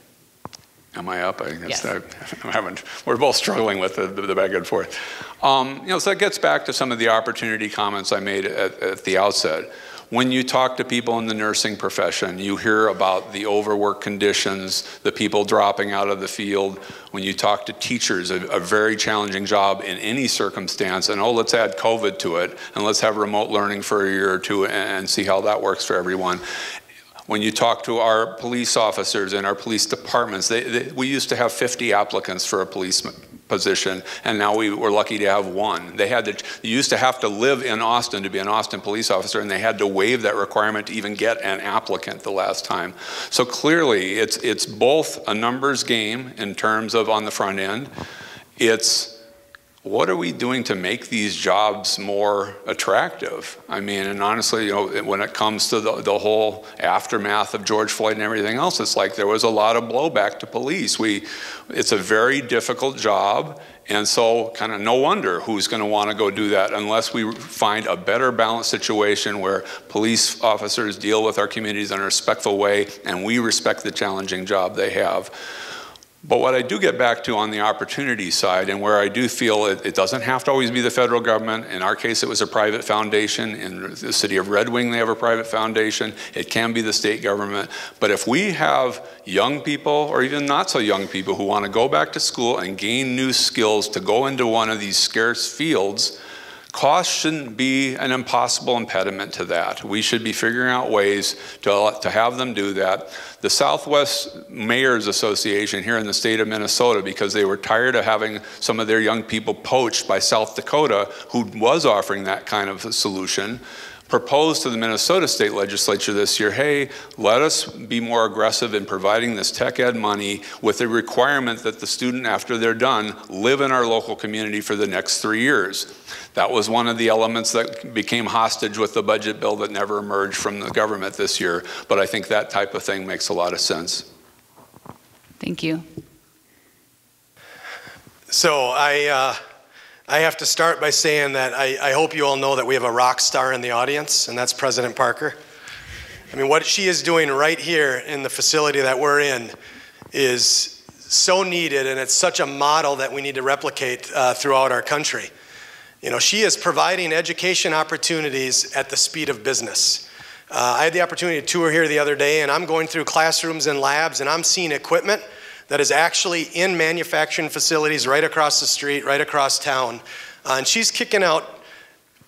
Am I up? I guess Yes. We're both struggling with the back and forth. So that gets back to some of the opportunity comments I made at the outset. When you talk to people in the nursing profession, you hear about the overwork conditions, the people dropping out of the field. When you talk to teachers, a very challenging job in any circumstance, and oh, let's add COVID to it, and let's have remote learning for a year or two and see how that works for everyone. When you talk to our police officers and our police departments, we used to have 50 applicants for a police position, and now we were lucky to have one. You used to have to live in Austin to be an Austin police officer, and they had to waive that requirement to even get an applicant the last time. So clearly, it's both a numbers game in terms of on the front end. It's what are we doing to make these jobs more attractive? I mean, and honestly, when it comes to the whole aftermath of George Floyd and everything else, it's like there was a lot of blowback to police. It's a very difficult job, and so kind of no wonder who's going to want to go do that unless we find a better balanced situation where police officers deal with our communities in a respectful way, and we respect the challenging job they have. But what I do get back to on the opportunity side, and where I do feel it doesn't have to always be the federal government. In our case, it was a private foundation. In the city of Red Wing, they have a private foundation. It can be the state government. But if we have young people, or even not so young people, who want to go back to school and gain new skills to go into one of these scarce fields, cost shouldn't be an impossible impediment to that. We should be figuring out ways to have them do that. The Southwest Mayors Association here in the state of Minnesota, because they were tired of having some of their young people poached by South Dakota, who was offering that kind of a solution, proposed to the Minnesota State Legislature this year, hey, let us be more aggressive in providing this tech ed money with the requirement that the student, after they're done, live in our local community for the next 3 years. That was one of the elements that became hostage with the budget bill that never emerged from the government this year. But I think that type of thing makes a lot of sense. Thank you. So I have to start by saying that I hope you all know that we have a rock star in the audience, and that's President Parker. I mean, what she is doing right here in the facility that we're in is so needed, and it's such a model that we need to replicate throughout our country. You know, she is providing education opportunities at the speed of business. I had the opportunity to tour here the other day, and I'm going through classrooms and labs, and I'm seeing equipment that is actually in manufacturing facilities right across the street, right across town. And she's kicking out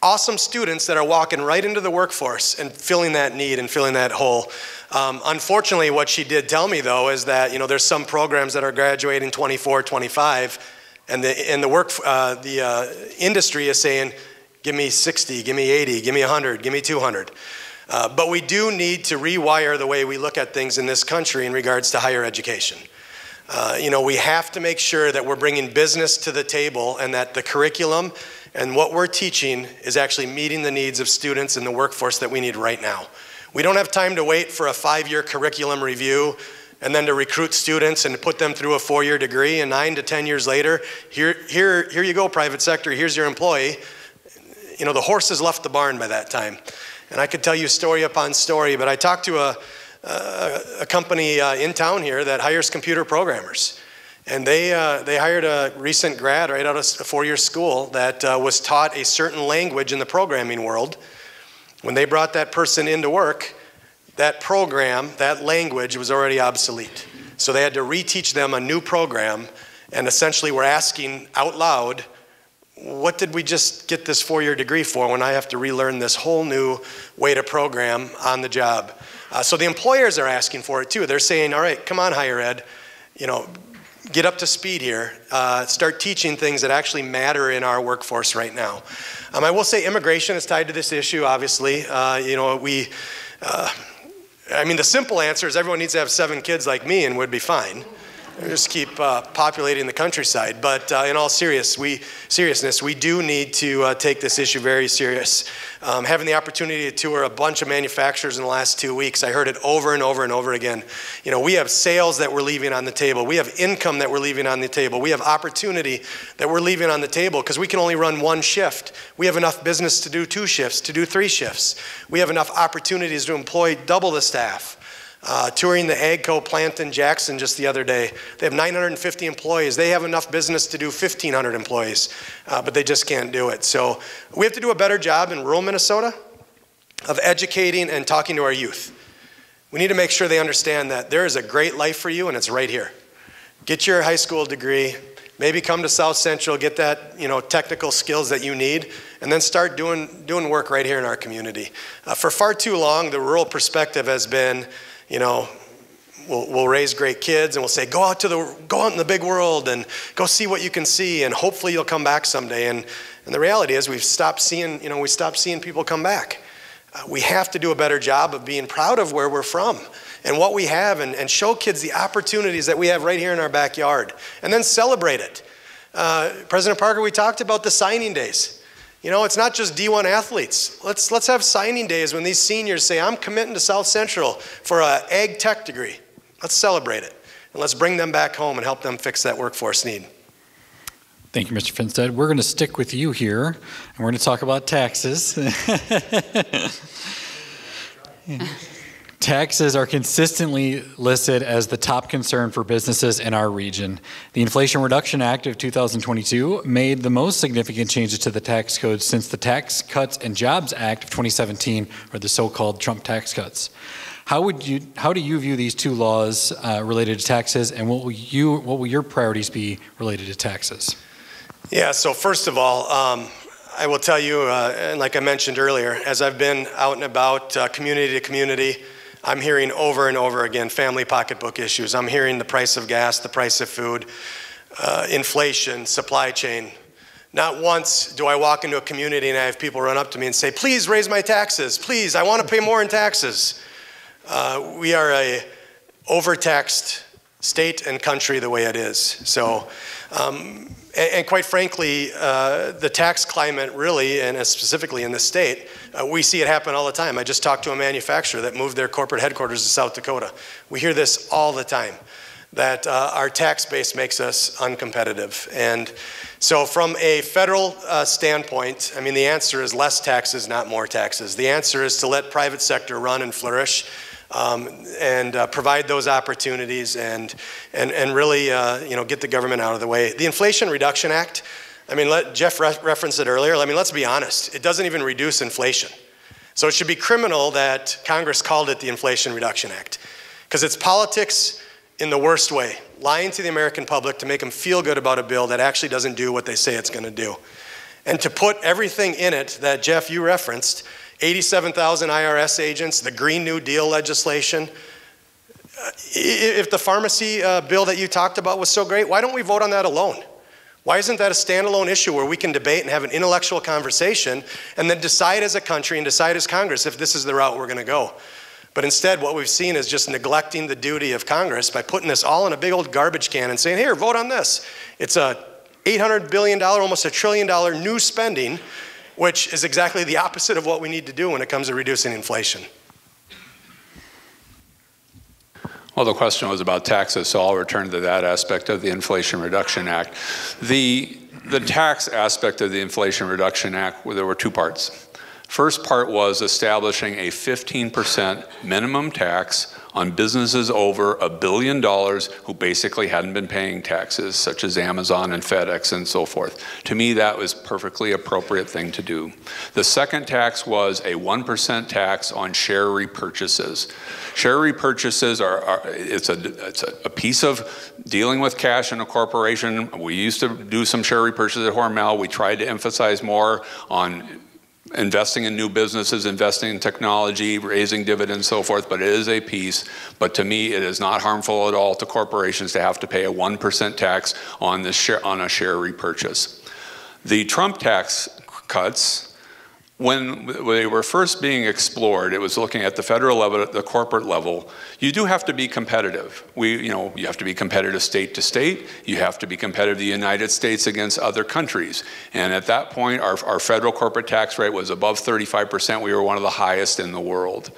awesome students that are walking right into the workforce and filling that need and filling that hole. Unfortunately, what she did tell me, though, is that, you know, there's some programs that are graduating 24, 25, and the industry is saying, give me 60, give me 80, give me 100, give me 200. But we do need to rewire the way we look at things in this country in regards to higher education. You know, we have to make sure that we're bringing business to the table and that the curriculum and what we're teaching is actually meeting the needs of students in the workforce that we need right now. We don't have time to wait for a 5-year curriculum review and then to recruit students and to put them through a 4-year degree, and 9 to 10 years later, here you go, private sector, here's your employee. You know, the horse has left the barn by that time. And I could tell you story upon story, but I talked to a company in town here that hires computer programmers. And they hired a recent grad right out of a 4-year school that was taught a certain language in the programming world. When they brought that person into work, that program, that language was already obsolete. So they had to reteach them a new program, and essentially we're asking out loud, what did we just get this 4-year degree for when I have to relearn this whole new way to program on the job? So the employers are asking for it too. They're saying, all right, come on, higher ed, you know, get up to speed here. Start teaching things that actually matter in our workforce right now. I will say immigration is tied to this issue, obviously. You know, I mean, the simple answer is everyone needs to have 7 kids like me and would be fine. Just keep populating the countryside. But in all seriousness, we do need to take this issue very serious. Having the opportunity to tour a bunch of manufacturers in the last 2 weeks, I heard it over and over and over again. You know, we have sales that we're leaving on the table. We have income that we're leaving on the table. We have opportunity that we're leaving on the table because we can only run 1 shift. We have enough business to do 2 shifts, to do 3 shifts. We have enough opportunities to employ double the staff. Touring the AGCO plant in Jackson just the other day. They have 950 employees. They have enough business to do 1,500 employees, but they just can't do it. So we have to do a better job in rural Minnesota of educating and talking to our youth. We need to make sure they understand that there is a great life for you and it's right here. Get your high school degree, maybe come to South Central, get that, you know, technical skills that you need, and then start doing work right here in our community. For far too long, the rural perspective has been, you know, we'll raise great kids and we'll say, go out in the big world and go see what you can see and hopefully you'll come back someday. And the reality is we stopped seeing people come back. We have to do a better job of being proud of where we're from and what we have and show kids the opportunities that we have right here in our backyard and then celebrate it. President Parker, we talked about the signing days. You know, it's not just D1 athletes. Let's have signing days when these seniors say, I'm committing to South Central for an ag tech degree. Let's celebrate it. And let's bring them back home and help them fix that workforce need. Thank you, Mr. Finstead. We're going to stick with you here, and we're going to talk about taxes. Taxes are consistently listed as the top concern for businesses in our region. The Inflation Reduction Act of 2022 made the most significant changes to the tax code since the Tax Cuts and Jobs Act of 2017, or the so-called Trump tax cuts. How do you view these 2 laws related to taxes, and what will your priorities be related to taxes? Yeah, so first of all, I will tell you, and like I mentioned earlier, as I've been out and about community to community, I'm hearing over and over again family pocketbook issues. I'm hearing the price of gas, the price of food, inflation, supply chain. Not once do I walk into a community and I have people run up to me and say, please raise my taxes. Please, I want to pay more in taxes. We are a overtaxed state and country the way it is. So, and quite frankly, the tax climate really, and specifically in this state, we see it happen all the time. I just talked to a manufacturer that moved their corporate headquarters to South Dakota. We hear this all the time, that our tax base makes us uncompetitive. And So from a federal standpoint, I mean, the answer is less taxes, not more taxes. The answer is to let private sector run and flourish and provide those opportunities and really get the government out of the way. The Inflation Reduction Act, I mean, Jeff referenced it earlier. I mean, let's be honest. It doesn't even reduce inflation. So it should be criminal that Congress called it the Inflation Reduction Act, because it's politics in the worst way, lying to the American public to make them feel good about a bill that actually doesn't do what they say it's going to do. And to put everything in it that, Jeff, you referenced, 87,000 IRS agents, the Green New Deal legislation. If the pharmacy bill that you talked about was so great, why don't we vote on that alone? Why isn't that a standalone issue where we can debate and have an intellectual conversation and then decide as a country and decide as Congress if this is the route we're going to go? But instead, what we've seen is just neglecting the duty of Congress by putting this all in a big old garbage can and saying, here, vote on this. It's a $800 billion, almost $1 trillion new spending, which is exactly the opposite of what we need to do when it comes to reducing inflation. Well, the question was about taxes, so I'll return to that aspect of the Inflation Reduction Act. The tax aspect of the Inflation Reduction Act, there were two parts. First part was establishing a 15% minimum tax on businesses over $1 billion who basically hadn't been paying taxes, such as Amazon and FedEx and so forth. To me, that was a perfectly appropriate thing to do. The second tax was a 1% tax on share repurchases. Share repurchases it's a piece of dealing with cash in a corporation. We used to do some share repurchases at Hormel. We tried to emphasize more on investing in new businesses, investing in technology, raising dividends, so forth, but it is a piece. But to me, it is not harmful at all to corporations to have to pay a 1% tax on a share repurchase. The Trump tax cuts, when they were first being explored, it was looking at the federal level, at the corporate level. You do have to be competitive. You have to be competitive state to state. You have to be competitive the United States against other countries. And at that point, our federal corporate tax rate was above 35%. We were one of the highest in the world.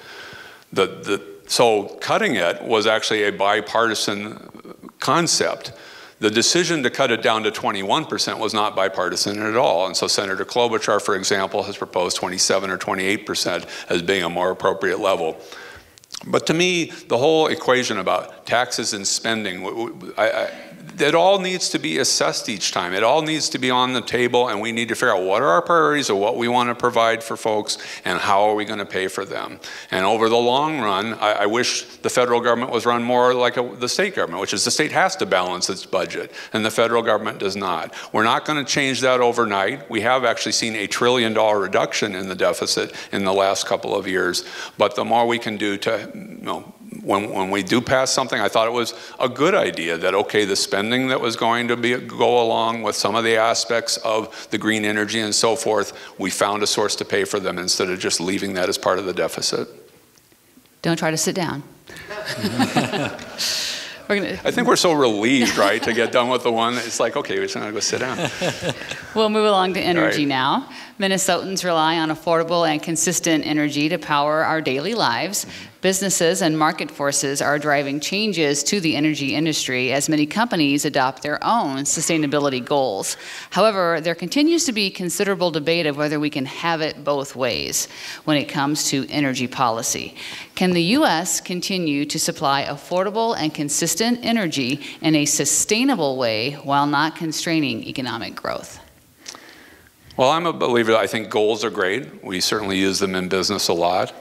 So cutting it was actually a bipartisan concept. The decision to cut it down to 21% was not bipartisan at all. And so Senator Klobuchar, for example, has proposed 27 or 28% as being a more appropriate level. But to me, the whole equation about taxes and spending, it all needs to be assessed each time. It all needs to be on the table, and we need to figure out what are our priorities or what we want to provide for folks and how are we going to pay for them. And over the long run, I wish the federal government was run more like the state government, which is the state has to balance its budget, and the federal government does not. We're not going to change that overnight. We have actually seen a $1 trillion reduction in the deficit in the last couple of years, but the more we can do to, when we do pass something, I thought it was a good idea that, okay, the spending that was going to go along with some of the aspects of the green energy and so forth, we found a source to pay for them instead of just leaving that as part of the deficit. Don't try to sit down. I think we're so relieved, right, to get done with the one. It's like, okay, we're just going to go sit down. We'll move along to energy now. Minnesotans rely on affordable and consistent energy to power our daily lives. Businesses and market forces are driving changes to the energy industry as many companies adopt their own sustainability goals. However, there continues to be considerable debate of whether we can have it both ways when it comes to energy policy. Can the U.S. continue to supply affordable and consistent energy in a sustainable way while not constraining economic growth? Well, I'm a believer. I think goals are great. We certainly use them in business a lot.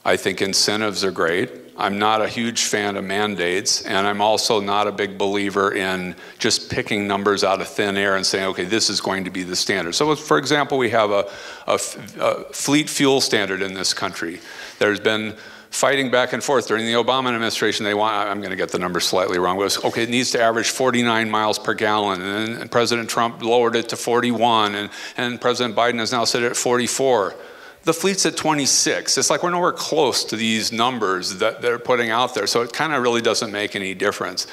I think incentives are great. I'm not a huge fan of mandates, and I'm also not a big believer in just picking numbers out of thin air and saying, okay, this is going to be the standard. So, for example, we have a fleet fuel standard in this country. There's been fighting back and forth during the Obama administration. I'm going to get the numbers slightly wrong, but it was, okay, it needs to average 49 miles per gallon, and President Trump lowered it to 41, and President Biden has now set it at 44. The fleet's at 26. It's like we're nowhere close to these numbers that they're putting out there, so it kind of really doesn't make any difference.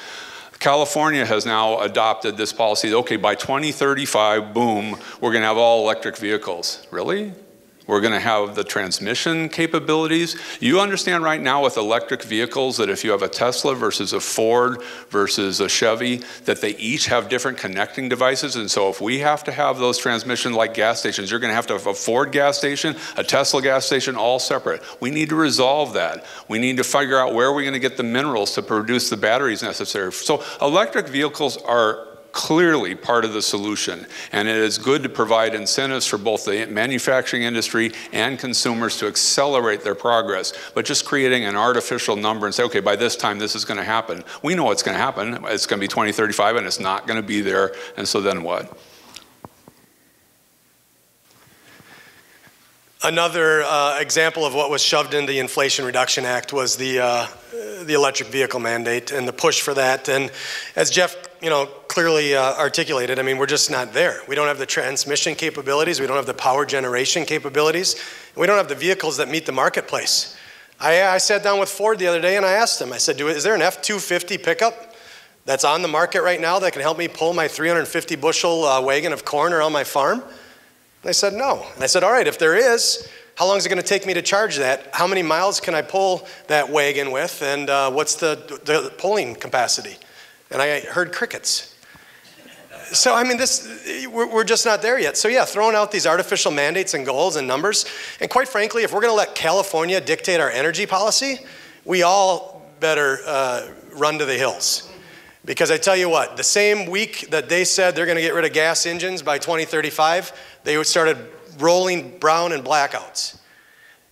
California has now adopted this policy, okay, by 2035, boom, we're going to have all electric vehicles. Really? We're going to have the transmission capabilities. You understand right now with electric vehicles that if you have a Tesla versus a Ford versus a Chevy, that they each have different connecting devices. And so if we have to have those transmission like gas stations, you're going to have a Ford gas station, a Tesla gas station, all separate. We need to resolve that. We need to figure out where we're going to get the minerals to produce the batteries necessary. So electric vehicles are clearly part of the solution, and it is good to provide incentives for both the manufacturing industry and consumers to accelerate their progress. But just creating an artificial number and say, okay, by this time this is going to happen. We know it's going to happen. It's going to be 2035 and it's not going to be there, and so then what? Another example of what was shoved into the Inflation Reduction Act was the electric vehicle mandate and the push for that. And as Jeff, clearly articulated, I mean, we're just not there. We don't have the transmission capabilities. We don't have the power generation capabilities. We don't have the vehicles that meet the marketplace. I sat down with Ford the other day and I asked them, I said, is there an F-250 pickup that's on the market right now that can help me pull my 350 bushel wagon of corn around my farm? And they said, no. And I said, all right, if there is, how long is it going to take me to charge that? How many miles can I pull that wagon with? And what's the pulling capacity? And I heard crickets. So, I mean, we're just not there yet. So, yeah, throwing out these artificial mandates and goals and numbers. And quite frankly, if we're going to let California dictate our energy policy, we all better run to the hills. Because I tell you what, the same week that they said they're going to get rid of gas engines by 2035, they started rolling brown and blackouts.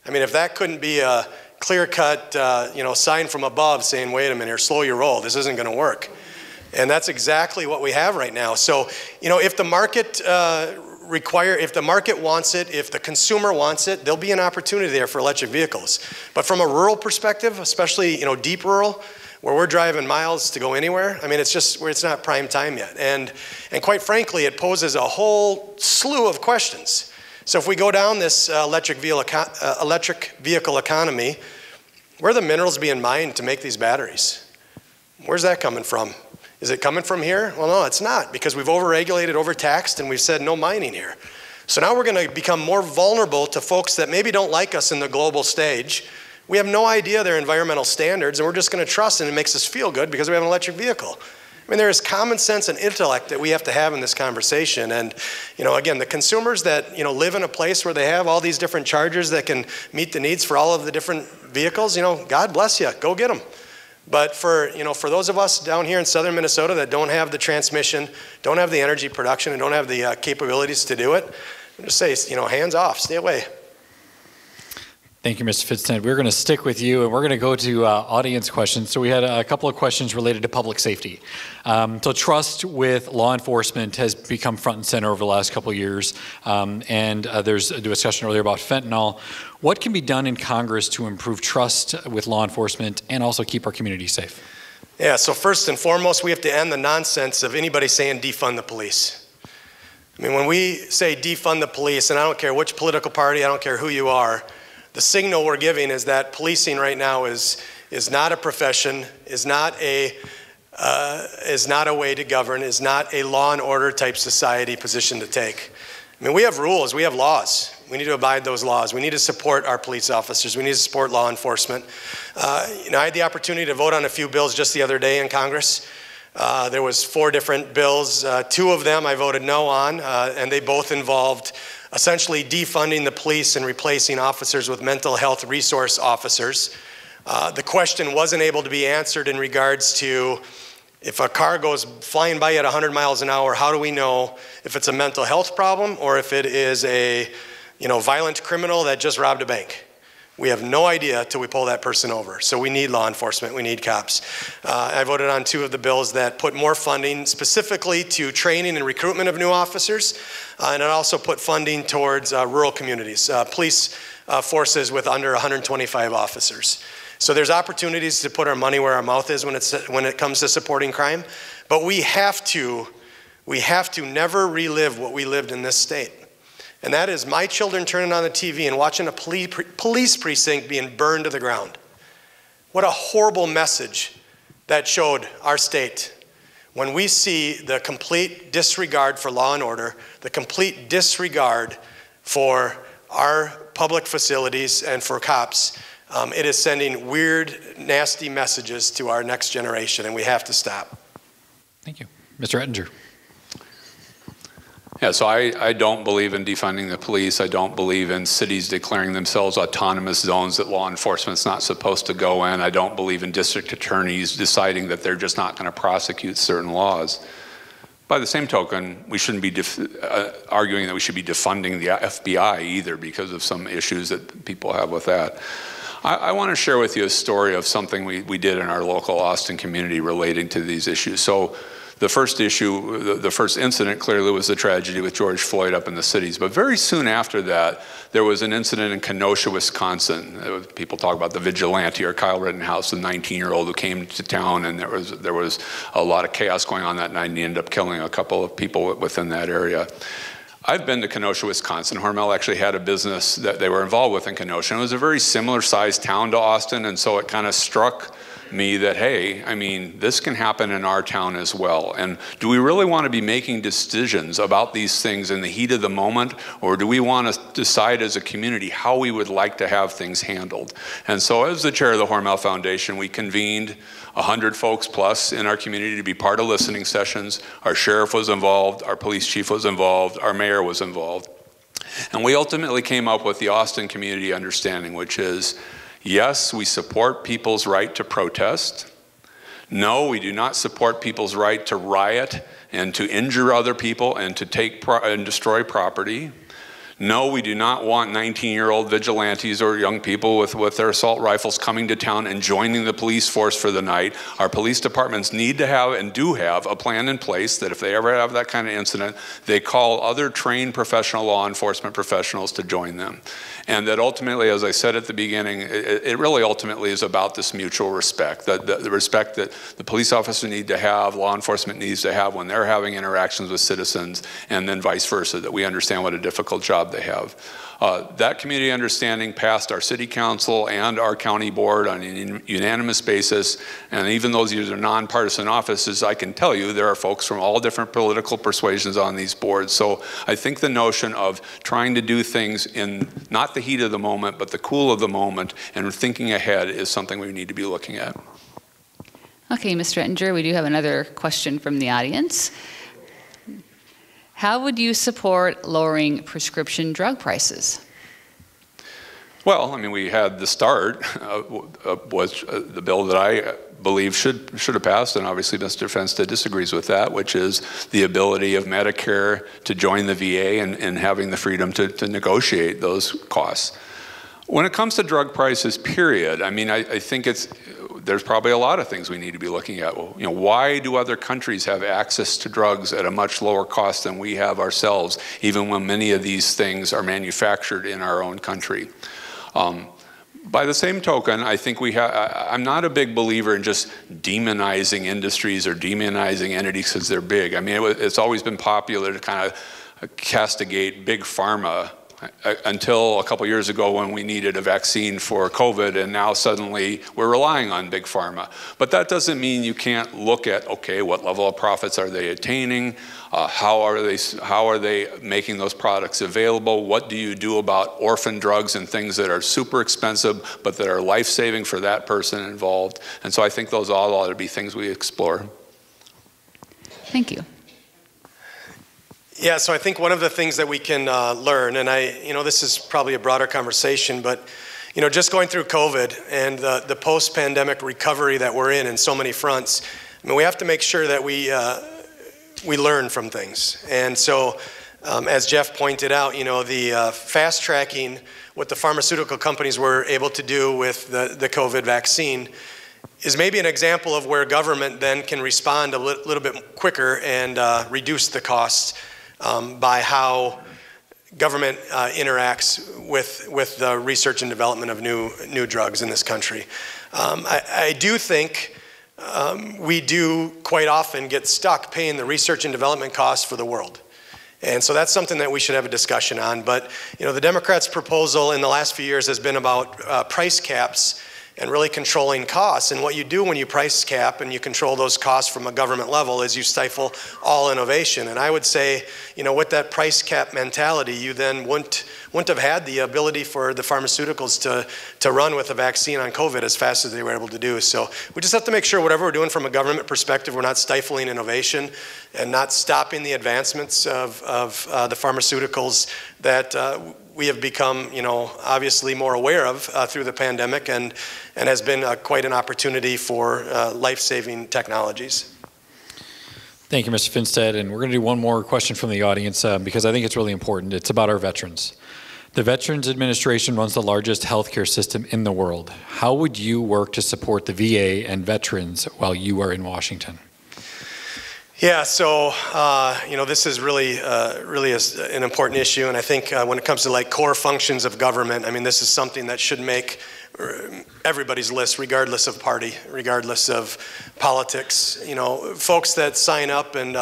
I mean, if that couldn't be a clear-cut, sign from above saying, wait a minute here, slow your roll, this isn't going to work. And that's exactly what we have right now. So, if the market if the market wants it, if the consumer wants it, there'll be an opportunity there for electric vehicles. But from a rural perspective, especially, deep rural, where we're driving miles to go anywhere, I mean, it's just where it's not prime time yet. And quite frankly, it poses a whole slew of questions. So if we go down this electric vehicle economy, where are the minerals being mined to make these batteries? Where's that coming from? Is it coming from here? Well, no, it's not, because we've overregulated, overtaxed, and we've said no mining here. So now we're going to become more vulnerable to folks that maybe don't like us in the global stage. We have no idea their environmental standards, and we're just going to trust, and it makes us feel good because we have an electric vehicle. I mean, there is common sense and intellect that we have to have in this conversation. And, again, the consumers that, live in a place where they have all these different chargers that can meet the needs for all of the different vehicles, God bless you, go get them. But for those of us down here in southern Minnesota that don't have the transmission, don't have the energy production, and don't have the capabilities to do it, I just say, hands off, stay away. Thank you, Mr. Fitzsimmons. We're going to stick with you, and we're going to go to audience questions. So we had a couple of questions related to public safety. So trust with law enforcement has become front and center over the last couple of years, and there's a discussion earlier about fentanyl. What can be done in Congress to improve trust with law enforcement and also keep our community safe? Yeah, so first and foremost, we have to end the nonsense of anybody saying defund the police. I mean, when we say defund the police, and I don't care which political party, I don't care who you are, the signal we're giving is that policing right now is not a profession, is not a way to govern, is not a law and order type society position to take. I mean, we have rules, we have laws. We need to abide those laws. We need to support our police officers. We need to support law enforcement. I had the opportunity to vote on a few bills just the other day in Congress. There was 4 different bills. 2 of them I voted no on, and they both involved essentially defunding the police and replacing officers with mental health resource officers. The question wasn't able to be answered in regards to if a car goes flying by at 100 miles an hour, how do we know if it's a mental health problem or if it is a violent criminal that just robbed a bank? We have no idea till we pull that person over. So we need law enforcement, we need cops. I voted on 2 of the bills that put more funding specifically to training and recruitment of new officers, and it also put funding towards rural communities, police forces with under 125 officers. So there's opportunities to put our money where our mouth is when it comes to supporting crime, but we have to never relive what we lived in this state. And that is my children turning on the TV and watching a police precinct being burned to the ground. What a horrible message that showed our state when we see the complete disregard for law and order, the complete disregard for our public facilities and for cops, it is sending weird, nasty messages to our next generation, and we have to stop. Thank you. Mr. Ettinger. Yeah, so I don't believe in defunding the police. I don't believe in cities declaring themselves autonomous zones that law enforcement's not supposed to go in. I don't believe in district attorneys deciding that they're just not going to prosecute certain laws. By the same token, we shouldn't be arguing that we should be defunding the FBI either because of some issues that people have with that. I want to share with you a story of something we did in our local Austin community relating to these issues. So the first issue, the first incident clearly was the tragedy with George Floyd up in the cities. But very soon after that, there was an incident in Kenosha, Wisconsin. People talk about the vigilante or Kyle Rittenhouse, the 19-year-old who came to town, and there was a lot of chaos going on that night, and he ended up killing a couple of people within that area. I've been to Kenosha, Wisconsin. Hormel actually had a business that they were involved with in Kenosha. And it was a very similar sized town to Austin, and so it kind of struck me that, hey, I mean, this can happen in our town as well. And do we really want to be making decisions about these things in the heat of the moment, or do we want to decide as a community how we would like to have things handled? And so as the chair of the Hormel Foundation, we convened 100 folks plus in our community to be part of listening sessions. Our sheriff was involved, our police chief was involved, our mayor was involved. And we ultimately came up with the Austin community understanding, which is, yes, we support people's right to protest. No, we do not support people's right to riot and to injure other people and to take and destroy property. No, we do not want 19-year-old vigilantes or young people with their assault rifles coming to town and joining the police force for the night. Our police departments need to have and do have a plan in place that if they ever have that kind of incident, they call other trained professional law enforcement professionals to join them. And that ultimately, as I said at the beginning, it really ultimately is about this mutual respect, the respect that the police officer need to have, law enforcement needs to have when they're having interactions with citizens, and then vice versa, that we understand what a difficult job they have. That community understanding passed our city council and our county board on a unanimous basis, and even though these are nonpartisan offices, I can tell you there are folks from all different political persuasions on these boards. So I think the notion of trying to do things in not the heat of the moment, but the cool of the moment, and thinking ahead is something we need to be looking at. Okay, Mr. Ettinger, we do have another question from the audience. How would you support lowering prescription drug prices? Well, I mean, we had the start was the bill that I believe should have passed, and obviously Mr. Fenstead disagrees with that, which is the ability of Medicare to join the VA and having the freedom to negotiate those costs. When it comes to drug prices, period, I mean, I think there's probably a lot of things we need to be looking at. Well, you know, why do other countries have access to drugs at a much lower cost than we have ourselves, even when many of these things are manufactured in our own country? By the same token, I think I'm not a big believer in just demonizing industries or demonizing entities because they're big. I mean, it's always been popular to kind of castigate big pharma until a couple years ago when we needed a vaccine for COVID, and now suddenly we're relying on big pharma. But that doesn't mean you can't look at, okay, what level of profits are they attaining? How are they making those products available? What do you do about orphan drugs and things that are super expensive but that are life-saving for that person involved? And so I think those all ought to be things we explore. Thank you. Yeah, so I think one of the things that we can learn, and this is probably a broader conversation, but just going through COVID and the post-pandemic recovery that we're in so many fronts, I mean, we have to make sure that we learn from things. And so, as Jeff pointed out, the fast tracking what the pharmaceutical companies were able to do with the COVID vaccine is maybe an example of where government then can respond a little bit quicker and reduce the costs by how government interacts with the research and development of new drugs in this country. I do think we do quite often get stuck paying the research and development costs for the world. And so that's something that we should have a discussion on. But the Democrats' proposal in the last few years has been about price caps. and really controlling costs. And what you do when you price cap and you control those costs from a government level is you stifle all innovation. And I would say, you know, with that price cap mentality, you then wouldn't have had the ability for the pharmaceuticals to run with a vaccine on COVID as fast as they were able to do. So we just have to make sure whatever we're doing from a government perspective, we're not stifling innovation and not stopping the advancements of the pharmaceuticals that we have become, you know, obviously more aware of through the pandemic, and has been quite an opportunity for life-saving technologies. Thank you, Mr. Finstead. And we're going to do one more question from the audience because I think it's really important. It's about our veterans. The Veterans Administration runs the largest healthcare system in the world. How would you work to support the VA and veterans while you are in Washington? Yeah, so you know, this is really an important issue, and I think when it comes to like core functions of government, I mean, this is something that should make everybody's list, regardless of party, regardless of politics. You know, folks that sign up and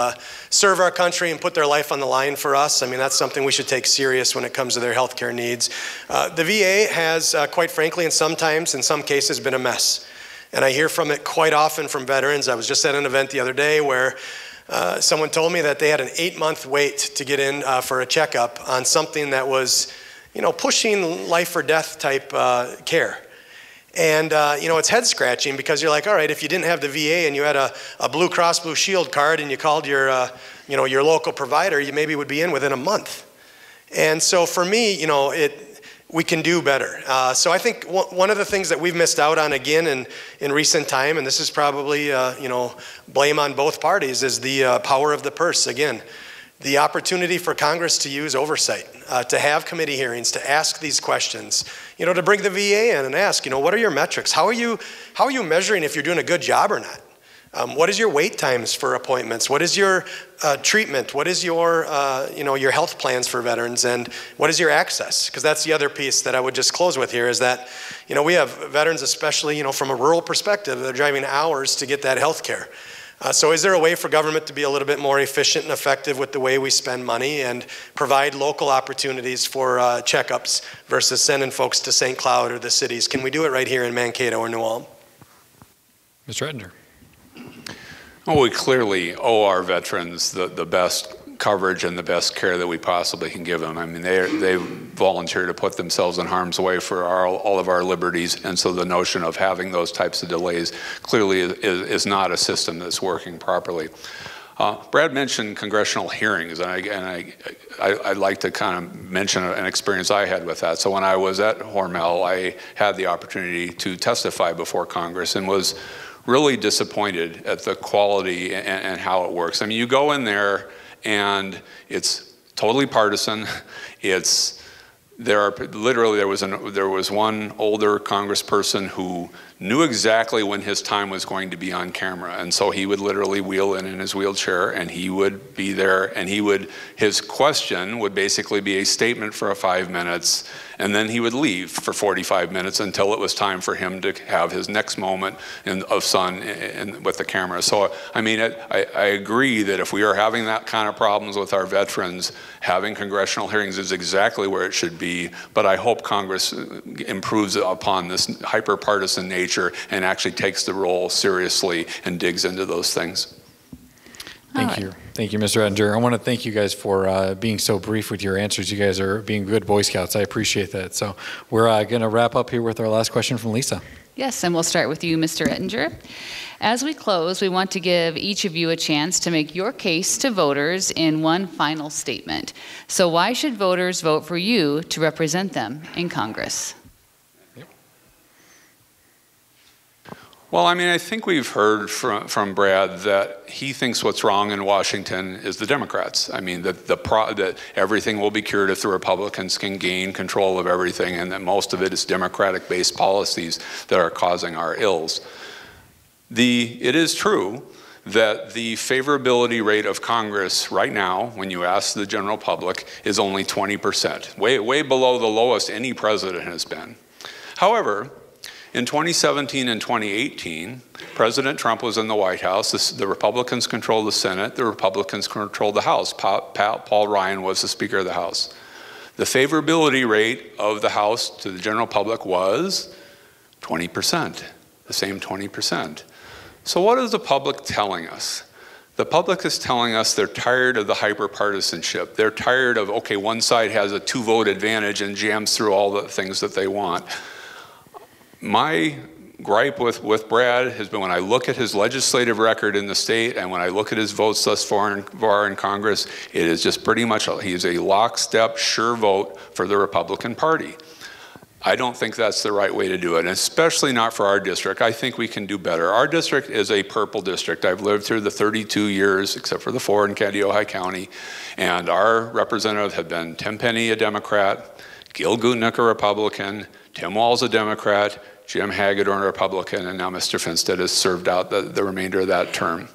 serve our country and put their life on the line for us, I mean, that's something we should take serious when it comes to their health care needs. The VA has, quite frankly, and sometimes, in some cases, been a mess. And I hear from it quite often from veterans. I was just at an event the other day where someone told me that they had an 8-month wait to get in for a checkup on something that was, you know, pushing life or death type care. And, you know, it's head scratching because you're like, all right, if you didn't have the VA and you had a Blue Cross Blue Shield card and you called your, you know, your local provider, you maybe would be in within a month. And so for me, you know, we can do better. So I think one of the things that we've missed out on again in recent time, and this is probably, you know, blame on both parties, is the power of the purse. Again, the opportunity for Congress to use oversight, to have committee hearings, to ask these questions, you know, to bring the VA in and ask, you know, what are your metrics? How are you measuring if you're doing a good job or not? What is your wait times for appointments? What is your treatment? What is your, you know, your health plans for veterans? And what is your access? Because that's the other piece that I would just close with here is that, you know, we have veterans, especially, you know, from a rural perspective, they're driving hours to get that health care. So is there a way for government to be a little bit more efficient and effective with the way we spend money and provide local opportunities for checkups versus sending folks to St. Cloud or the cities? Can we do it right here in Mankato or New Ulm? Mr. Ettinger. Well, we clearly owe our veterans the best coverage and the best care that we possibly can give them. I mean, they volunteer to put themselves in harm's way for all of our liberties, and so the notion of having those types of delays clearly is not a system that's working properly. Brad mentioned congressional hearings, and I'd like to kind of mention an experience I had with that. So when I was at Hormel, I had the opportunity to testify before Congress and was really disappointed at the quality and how it works. I mean, you go in there and it's totally partisan. There was one older congressperson who knew exactly when his time was going to be on camera, and so he would literally wheel in his wheelchair and he would be there, and his question would basically be a statement for 5 minutes, and then he would leave for 45 minutes until it was time for him to have his next moment of sun with the camera. So, I mean, I agree that if we are having that kind of problems with our veterans, having congressional hearings is exactly where it should be, but I hope Congress improves upon this hyper-partisan nature and actually takes the role seriously and digs into those things. Thank you. Thank you, Mr. Ettinger. I want to thank you guys for being so brief with your answers. You guys are being good Boy Scouts. I appreciate that. So we're going to wrap up here with our last question from Lisa. Yes, and we'll start with you, Mr. Ettinger. As we close, we want to give each of you a chance to make your case to voters in one final statement. So why should voters vote for you to represent them in Congress? Well, I mean, I think we've heard from Brad that he thinks what's wrong in Washington is the Democrats. I mean, that everything will be cured if the Republicans can gain control of everything, and that most of it is Democratic-based policies that are causing our ills. It is true that the favorability rate of Congress right now, when you ask the general public, is only 20%, way below the lowest any president has been. However, in 2017 and 2018, President Trump was in the White House. The Republicans controlled the Senate. The Republicans controlled the House. Paul Ryan was the Speaker of the House. The favorability rate of the House to the general public was 20%, the same 20%. So what is the public telling us? The public is telling us they're tired of the hyper-partisanship. They're tired of, okay, one side has a 2-vote advantage and jams through all the things that they want. My gripe with Brad has been when I look at his legislative record in the state and when I look at his votes thus far in Congress, it is just pretty much, he's a lockstep, sure vote for the Republican Party. I don't think that's the right way to do it, and especially not for our district. I think we can do better. Our district is a purple district. I've lived through the 32 years, except for the 4 in Candiota County, and our representatives have been Tim Penny, a Democrat, Gil Gutnick, a Republican, Tim Walz, a Democrat, Jim Hagedorn, a Republican, and now Mr. Finstead has served out the remainder of that term.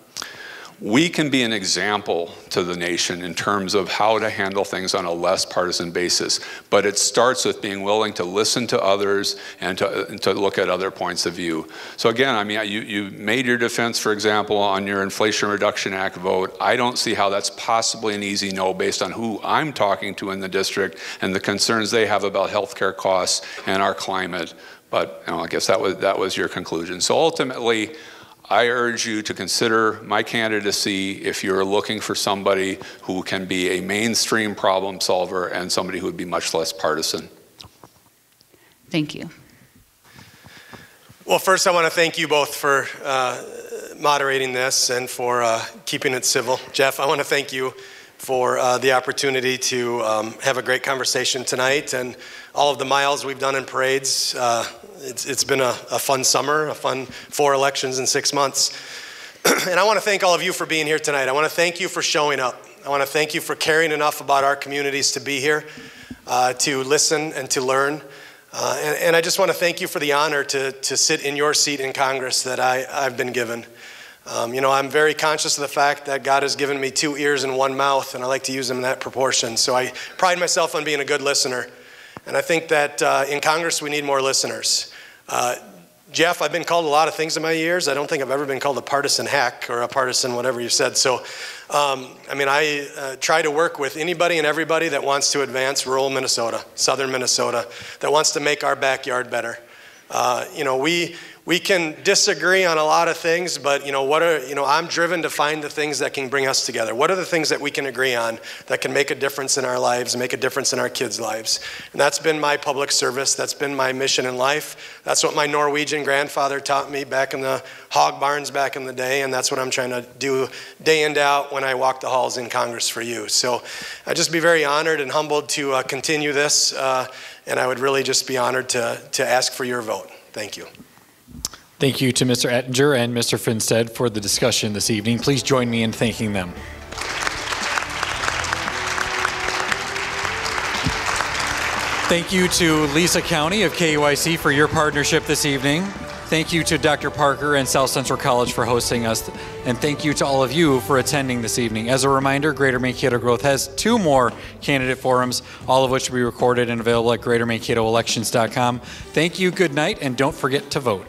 We can be an example to the nation in terms of how to handle things on a less partisan basis, but it starts with being willing to listen to others and to look at other points of view. So again, I mean, you made your defense, for example, on your Inflation Reduction Act vote. I don't see how that's possibly an easy no based on who I'm talking to in the district and the concerns they have about healthcare costs and our climate. But I guess that was your conclusion. So ultimately, I urge you to consider my candidacy if you're looking for somebody who can be a mainstream problem solver and somebody who would be much less partisan. Thank you. Well, first I want to thank you both for moderating this and for keeping it civil. Jeff, I want to thank you for the opportunity to have a great conversation tonight and all of the miles we've done in parades. It's been a fun summer, a fun 4 elections in 6 months. And I want to thank all of you for being here tonight. I want to thank you for showing up. I want to thank you for caring enough about our communities to be here, to listen and to learn. And I just want to thank you for the honor to sit in your seat in Congress that I've been given. I'm very conscious of the fact that God has given me 2 ears and 1 mouth, and I like to use them in that proportion. So I pride myself on being a good listener. And I think that in Congress we need more listeners. Jeff, I've been called a lot of things in my years. I don't think I've ever been called a partisan hack or a partisan whatever you said. So, I try to work with anybody and everybody that wants to advance rural Minnesota, southern Minnesota, that wants to make our backyard better. We can disagree on a lot of things, but I'm driven to find the things that can bring us together. What are the things that we can agree on that can make a difference in our lives, make a difference in our kids' lives? And that's been my public service. That's been my mission in life. That's what my Norwegian grandfather taught me back in the hog barns back in the day, and that's what I'm trying to do day in, day out when I walk the halls in Congress for you. So I'd just be very honored and humbled to continue this, and I would really just be honored to ask for your vote. Thank you. Thank you to Mr. Ettinger and Mr. Finstead for the discussion this evening. Please join me in thanking them. Thank you to Lisa County of KUIC for your partnership this evening. Thank you to Dr. Parker and South Central College for hosting us. And thank you to all of you for attending this evening. As a reminder, Greater Mankato Growth has 2 more candidate forums, all of which will be recorded and available at greatermankatoelections.com. Thank you, good night, and don't forget to vote.